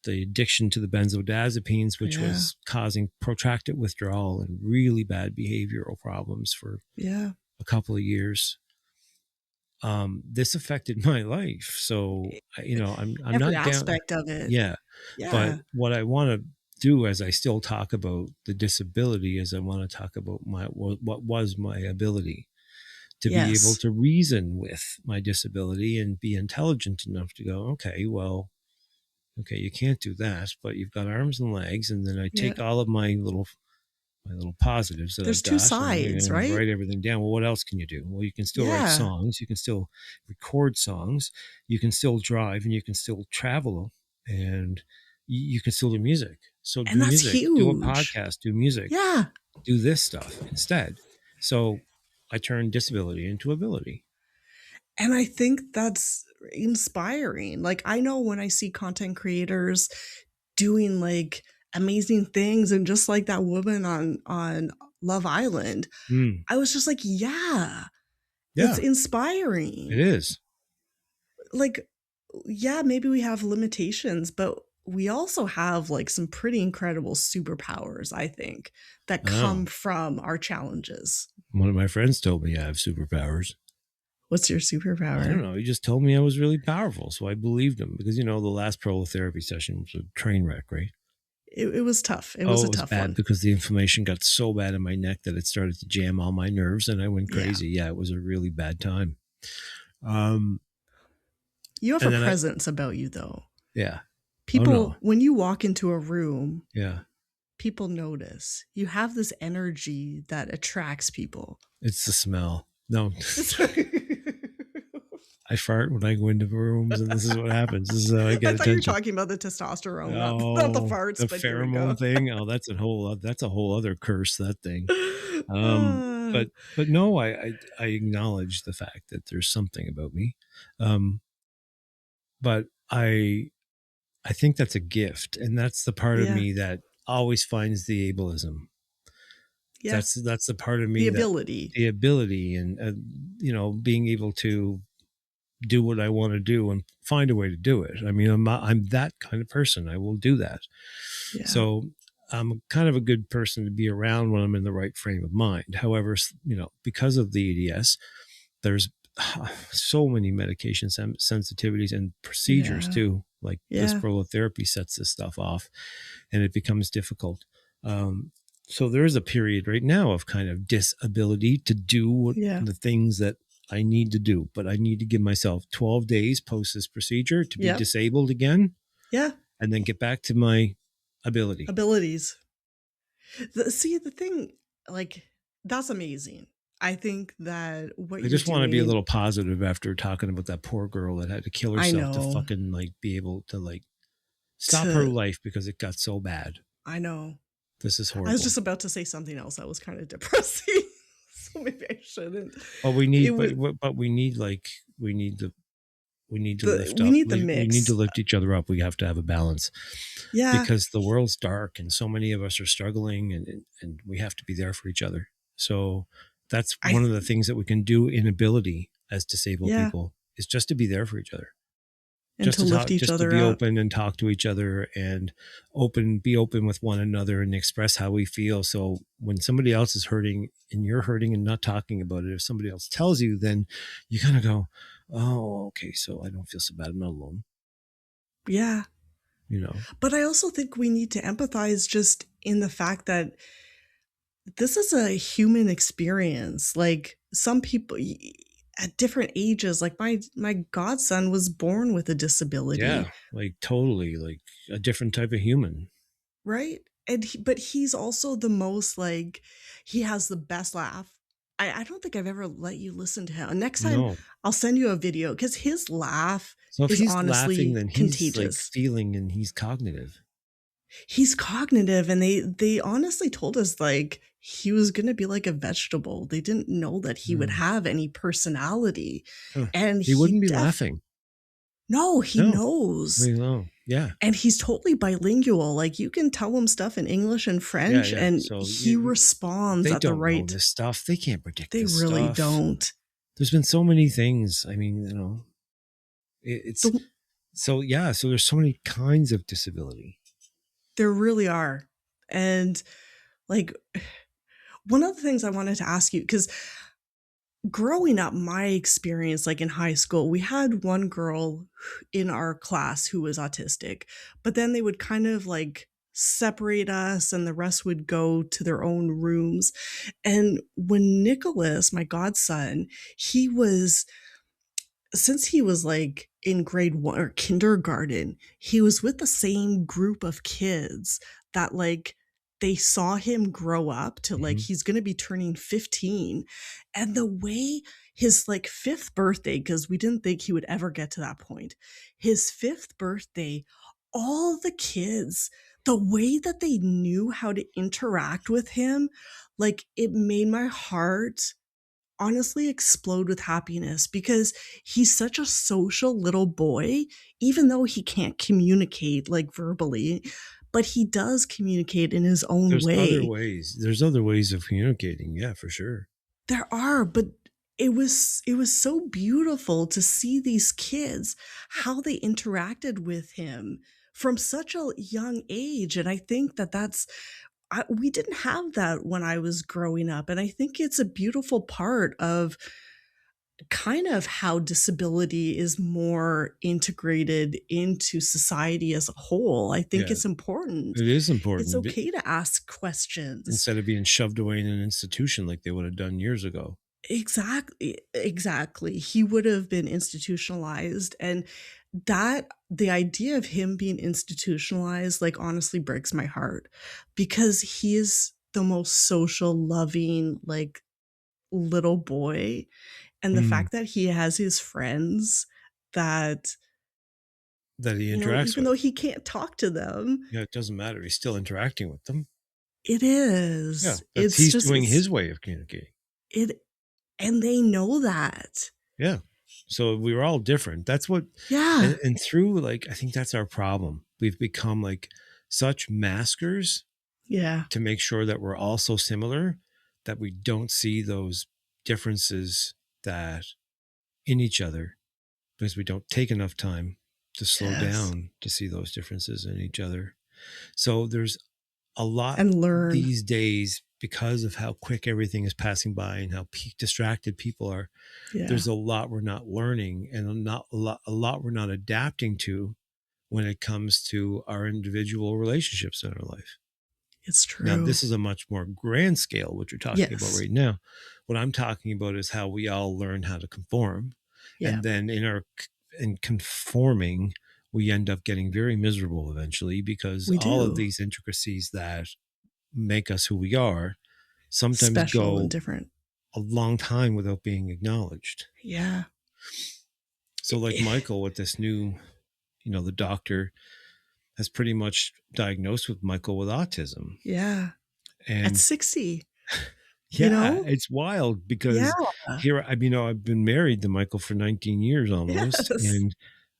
the addiction to the benzodiazepines, which Yeah. was causing protracted withdrawal and really bad behavioral problems for Yeah. a couple of years. This affected my life. So, I'm Every not down. aspect of it. Yeah. But Yeah. what I want to do as I still talk about the disability is I want to talk about what was my ability to be able Yes. to reason with my disability and be intelligent enough to go, okay, well, okay, you can't do that, but you've got arms and legs. And then I Yeah. take all of my little positives that There's I've two got and sides, I right? write everything down. Well, what else can you do? Well, you can still write Yeah. songs, you can still record songs, you can still drive, and you can still travel, and you can still do music. So And do that's music, do a huge. podcast, do music, Yeah. do this stuff instead. So I turned disability into ability. And I think that's inspiring. Like, I know when I see content creators doing like amazing things, and just like that woman on Love Island, Mm, I was just like, yeah, it's yeah, it inspiring. is. Like, yeah, maybe we have limitations, but we also have like some pretty incredible superpowers, I think, that come Oh, from our challenges. one of my friends told me I have superpowers. What's your I don't superpower? know. He just told me I was really powerful. So I believed him because, the last prolotherapy session was a train wreck, right? It was tough. It was Oh, a it was tough bad one. because the inflammation got so bad in my neck that it started to jam all my nerves and I went Yeah. crazy. Yeah, it was a really bad time. Um, You have a and then presence about you, though. yeah. Oh no. People, when you walk into a room, Yeah. people notice. You have this energy that attracts people. It's the smell. No, It's I fart when I go into rooms and this is what happens. This is how I I get thought you were attention. talking about the testosterone, not the Oh, farts, the but here we go. pheromone thing. Oh, that's a whole other curse, that thing. Um, Uh, but no, I acknowledge the fact that there's something about me. Um, but I think that's a gift, and that's the part of yeah. me that always finds the ableism. Yeah. That's the part of The me that ability. the ability and being able to do what I want to do and find a way to do it. I mean, I'm that kind of person. I will do that. Yeah. So I'm kind of a good person to be around when I'm in the right frame of mind. However, because of the EDS, there's so many medication sensitivities and procedures Yeah. too. Like this Yeah. prolotherapy sets this stuff off, and it becomes difficult. Um, so there is a period right now of kind of disability to do Yeah. the things that I need to do, but I need to give myself 12 days post this procedure to be Yep. disabled again Yeah. and then get back to my ability. Abilities. See, the thing, like, that's amazing. I think that what I you're just want to be a doing, little positive after talking about that poor girl that had to kill I herself to know, fucking like be able to like stop her to, life because it got so bad. I know. This is I was horrible. just about to say something else that was kind of depressing. So maybe I shouldn't. But we It need, was but we need like we need to lift we up. need the We need to mix. lift each other up. We have to have a balance Yeah. because the world's dark and so many of us are struggling, and we have to be there for each other. So that's I one of the things that we can do in ability as disabled Yeah, people is just to be there for each other. and to lift each Just to other be up. open and talk to each other and be open with one another and express how we feel. So when somebody else is hurting and you're hurting and not talking about it, if somebody else tells you, then you kind of go, oh, okay. So I don't feel so bad. I'm not alone, Yeah. you know? But I also think we need to empathize just in the fact that this is a human experience. Like some people at different ages, like my godson was born with a disability, Yeah. Like totally like a different type of human. right? And but he's also the most like he has the best laugh. I don't think I've ever let you listen to him. Next time No. I'll send you a video because his laugh So if is he's laughing, honestly then he's like contagious. feeling and he's cognitive. He's cognitive, and they honestly told us, like, he was gonna be like a vegetable. They didn't know that he would Mm. have any personality, Huh. and He he wouldn't be def laughing. no, he No. knows, No. Yeah. and he's totally bilingual. Like, you can tell him stuff in English and Yeah. French, Yeah. and So he responds they at the don't know right. this stuff. They can't predict They this really stuff. don't. There's been so many things. I mean, it's The so yeah. So there's so many kinds of disability. There really are, and, like, one of the things I wanted to ask you, because growing up, my experience, like in high school, we had one girl in our class who was autistic, but then they would kind of like separate us and the rest would go to their own rooms. And when Nicholas, my godson, he was since he was like in grade 1 or kindergarten, he was with the same group of kids that like they saw him grow up to like Mm-hmm. he's going to be turning 15. And the way his like 5th birthday, because we didn't think he would ever get to that point, his 5th birthday, all the kids, the way that they knew how to interact with him, like it made my heart honestly explode with happiness because he's such a social little boy, even though he can't communicate like verbally, but he does communicate in his own There's other way. ways. There's other ways of communicating. Yeah, for sure. There are, but it was so beautiful to see these kids how they interacted with him from such a young age, and I think that we didn't have that when I was growing up, and I think it's a beautiful part of kind of how disability is more integrated into society as a whole. I think Yeah, it's important. it is It's important. okay to ask questions. Instead of being shoved away in an institution like they would have done years ago. Exactly, exactly. He would have been institutionalized, and that the idea of him being institutionalized, like, honestly breaks my heart because he is the most social, loving, like, little boy, and the Mm. fact that he has his friends that, That he interacts even with. though he can't talk to them, Yeah, it doesn't matter. He's still interacting with them. it Yeah, is. that's It's he's just doing his way of communicating. it and they know that. Yeah. So we were all different. That's what, Yeah. and through like, I think that's our problem. We've become like such maskers Yeah. to make sure that we're all so similar that we don't see those differences that in each other because we don't take enough time to slow Yes. down to see those differences in each other. So there's a lot And learn. these days because of how quick everything is passing by and how distracted people are. Yeah, There's a lot we're not learning and a lot we're not adapting to when it comes to our individual relationships in our life. it's Now, true. this is a much more grand scale, what you're talking about Yes. right now. What I'm talking about is how we all learn how to conform. Yeah, And then in conforming, we end up getting very miserable eventually because we all of do. these intricacies that make us who we are sometimes Special and go different. a long time without being acknowledged. Yeah. So, like Michael with this new, the doctor has pretty much diagnosed with Michael with autism. Yeah. At And 60, you yeah, know? it's wild Yeah. because I've been married to Michael for 19 years almost, Yes.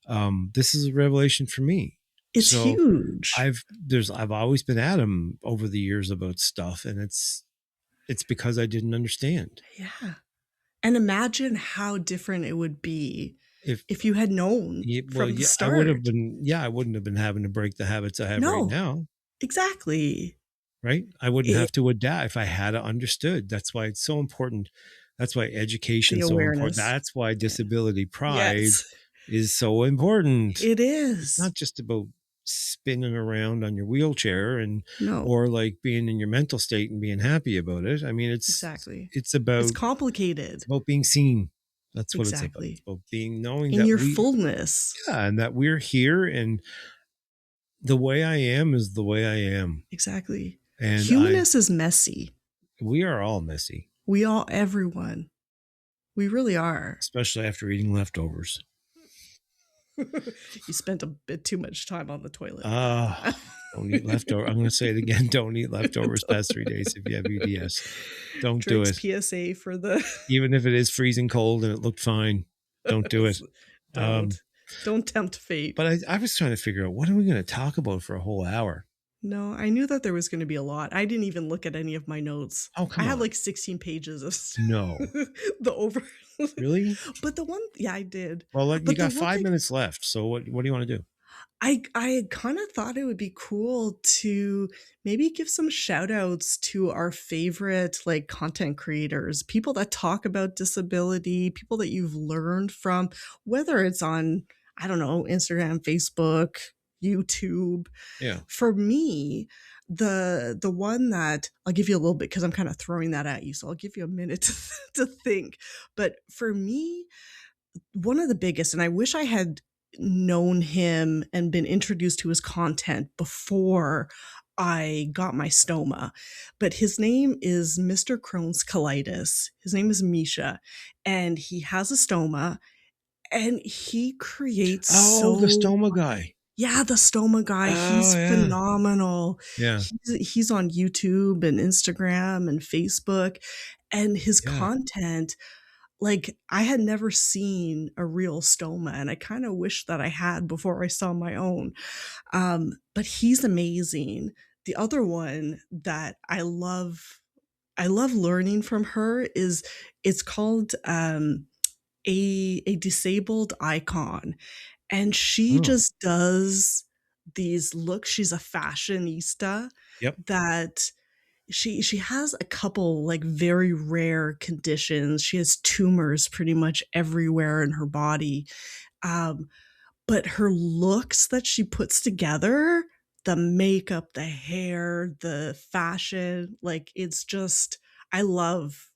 and this is a revelation for me. It's So huge. I've always been at him over the years about stuff, and it's because I didn't understand. Yeah. And imagine how different it would be If if you had known well, from the I start. wouldn't have been having to break the habits I have right No, now. exactly. Right? I wouldn't It have to adapt if I had understood. That's why it's so important. That's why the education's so important. awareness. That's why Yeah. disability pride Yes, is so important. it It's is. not just about spinning around on your wheelchair and No, or like being in your mental state and being happy about it. I mean, exactly. it's It's about complicated. being seen. That's what it's about. It's Exactly. about being knowing In that your fullness. and that we're here and the way I am is the way I am. Exactly. And Humanness is messy. we are all messy. Everyone. We really are. Especially after eating leftovers. You spent a bit too much time on the toilet. Ah, don't eat leftover. I'm going to say it again. Don't eat leftovers past 3 days if you have EDS. Don't do Drake's it. PSA for the Even if it is freezing cold and it looked fine, don't do it. Um, don't tempt fate. but I was trying to figure out what are we going to talk about for a whole hour? No, I knew that there was going to be a lot. I didn't even look at any of my notes. Oh, I come have on. like 16 pages of No. the over. Really? But the one, yeah, I did. Well, like, you But the got one 5 minutes left. So what do you want to do? I kind of thought it would be cool to maybe give some shout outs to our favorite like content creators, people that talk about disability, people that you've learned from, whether it's on, I don't know, Instagram, Facebook, YouTube. Yeah. For me, the one that I'll give you a little bit because I'm kind of throwing that at you, so I'll give you a minute to think. But for me, one of the biggest, and I wish I had known him and been introduced to his content before I got my stoma. But his name is Mr. Crohn's Colitis. His name is Misha, and he has a stoma, and he creates Oh, the so stoma guy. yeah, the stoma guy, Oh, he's yeah. phenomenal. Yeah. He's on YouTube and Instagram and Facebook, and his Yeah. content, like, I had never seen a real stoma, and I kinda wish that I had before I saw my own. But he's amazing. The other one that I love learning from her is it's called, a disabled icon, and she Oh, just does these looks. She's a fashionista yep. that she has a couple, like, very rare conditions. She has tumors pretty much everywhere in her body, um, but her looks that she puts together, the makeup, the hair, the fashion, like, it's just I love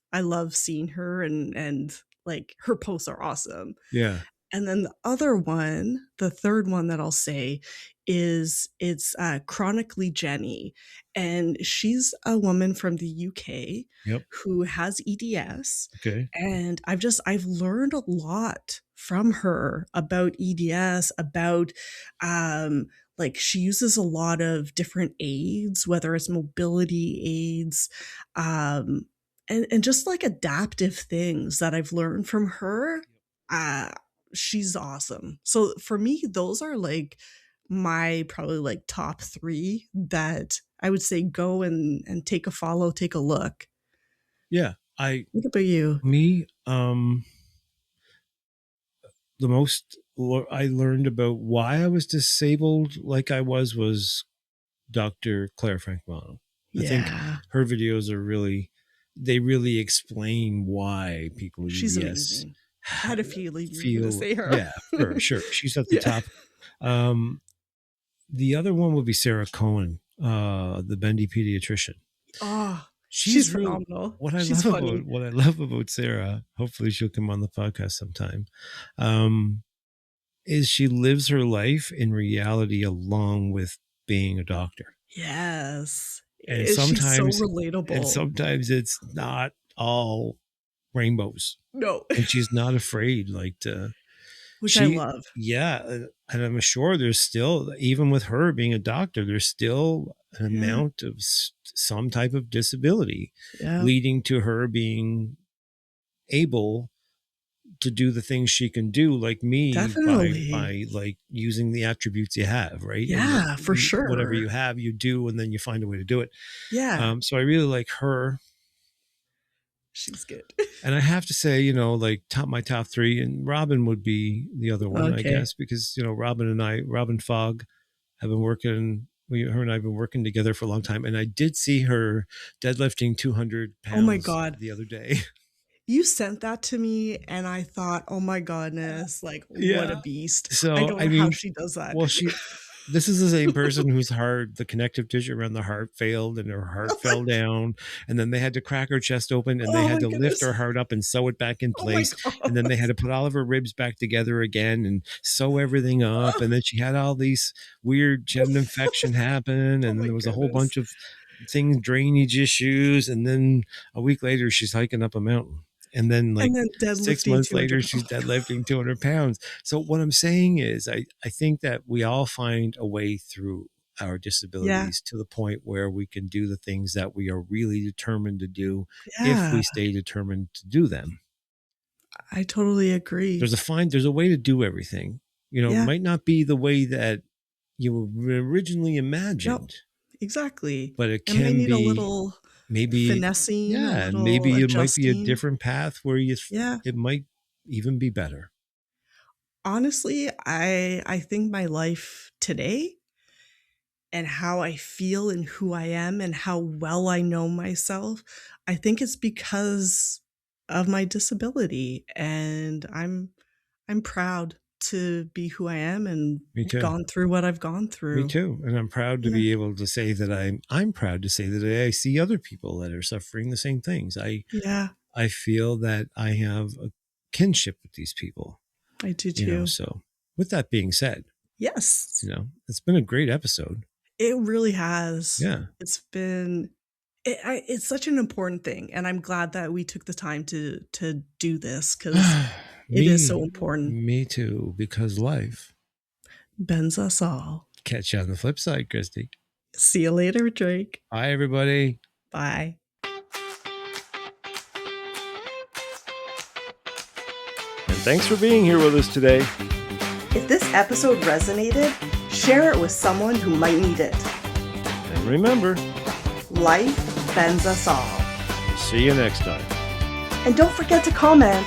seeing her and, like, her posts are awesome. Yeah. And then the other one, the third one that I'll say is it's Chronically Jenny. And she's a woman from the UK Yep. who has EDS. Okay. And I've learned a lot from her about EDS, about like she uses a lot of different aids, whether it's mobility aids, um, and just like adaptive things that I've learned from her. Uh, she's awesome. So for me, those are like my probably like top 3 that I would say go and take a follow, take a look. Yeah. What about you? Me, the most I learned about why I was disabled like I was Dr. Claire Frankmano. I think Yeah, her videos are really, they really explain why people with she's EDS amazing. I had a feeling you were gonna feel, say her. yeah, sure. She's at the Yeah. top. Um, the other one would be Sarah Cohen, the bendy pediatrician. Oh, she's She's real. phenomenal. She's funny. What I love about Sarah, hopefully she'll come on the podcast sometime, um, is she lives her life in reality along with being a doctor. Yes. And She's so sometimes relatable. it's not all rainbows. No, And she's not afraid like to which I she love. yeah, and I'm sure there's still, even with her being a doctor, there's still an Yeah, amount of some type of disability yeah, leading to her being able to do the things she can do, like me, definitely. by like using the attributes you have, right? And Yeah, for whatever sure. you have you do, and then you find a way to do it. Yeah, So I really like her. she's good. And I have to say, like my top three, and Robin would be the other one, I Okay. guess, because Robin Fogg, have been working. Her and I have been working together for a long time, and I did see her deadlifting 200 Oh my pounds god. the other day. You sent that to me and I thought, "Oh my goodness, like, what a Yeah. beast." I So don't I know how mean, she does that. well, this is the same person whose the connective tissue around the heart failed, and her heart fell down, and then they had to crack her chest open, and they Oh had my to lift goodness. her heart up and sew it back in Oh my place, and then god. they had to put all of her ribs back together again and sew everything up, and then she had all these she had an infection happen, Oh and then my there was a whole goodness. bunch of things, drainage issues, and then a week later she's hiking up a mountain, and then like And then 6 deadlifting months 200 later pounds. she's deadlifting 200 pounds. So what I'm saying is, I think that we all find a way through our Yeah, disabilities to the point where we can do the things that we are really determined to do if yeah, we stay determined to do them. I totally agree. There's a way to do everything. It Yeah, might not be the way that you originally yep, imagined, exactly. but it It might can need a be, little maybe, finessing, a yeah, and little maybe it might be a adjusting. different path where Yeah. it might even be better. Honestly, I think my life today and how I feel and who I am and how well I know myself, I think it's because of my disability, and I'm proud to be who I am and Me too. gone through what I've gone Me through. too. And I'm proud to Yeah. be able to say that I'm proud to say that I see other people that are suffering the same things. Yeah, I feel that I have a kinship with these people, I do too. so with that being said, Yes. it's been a great episode. It really has. Yeah. It's been it's such an important thing, and I'm glad that we took the time to do this because it is so important. Me too, because life. Bends us all. Catch you on the flip side, Cristie. See you later, Drake. Bye, everybody. Bye. And thanks for being here with us today. If this episode resonated, share it with someone who might need it. And remember, Life bends us all. see you next time. And don't forget to comment.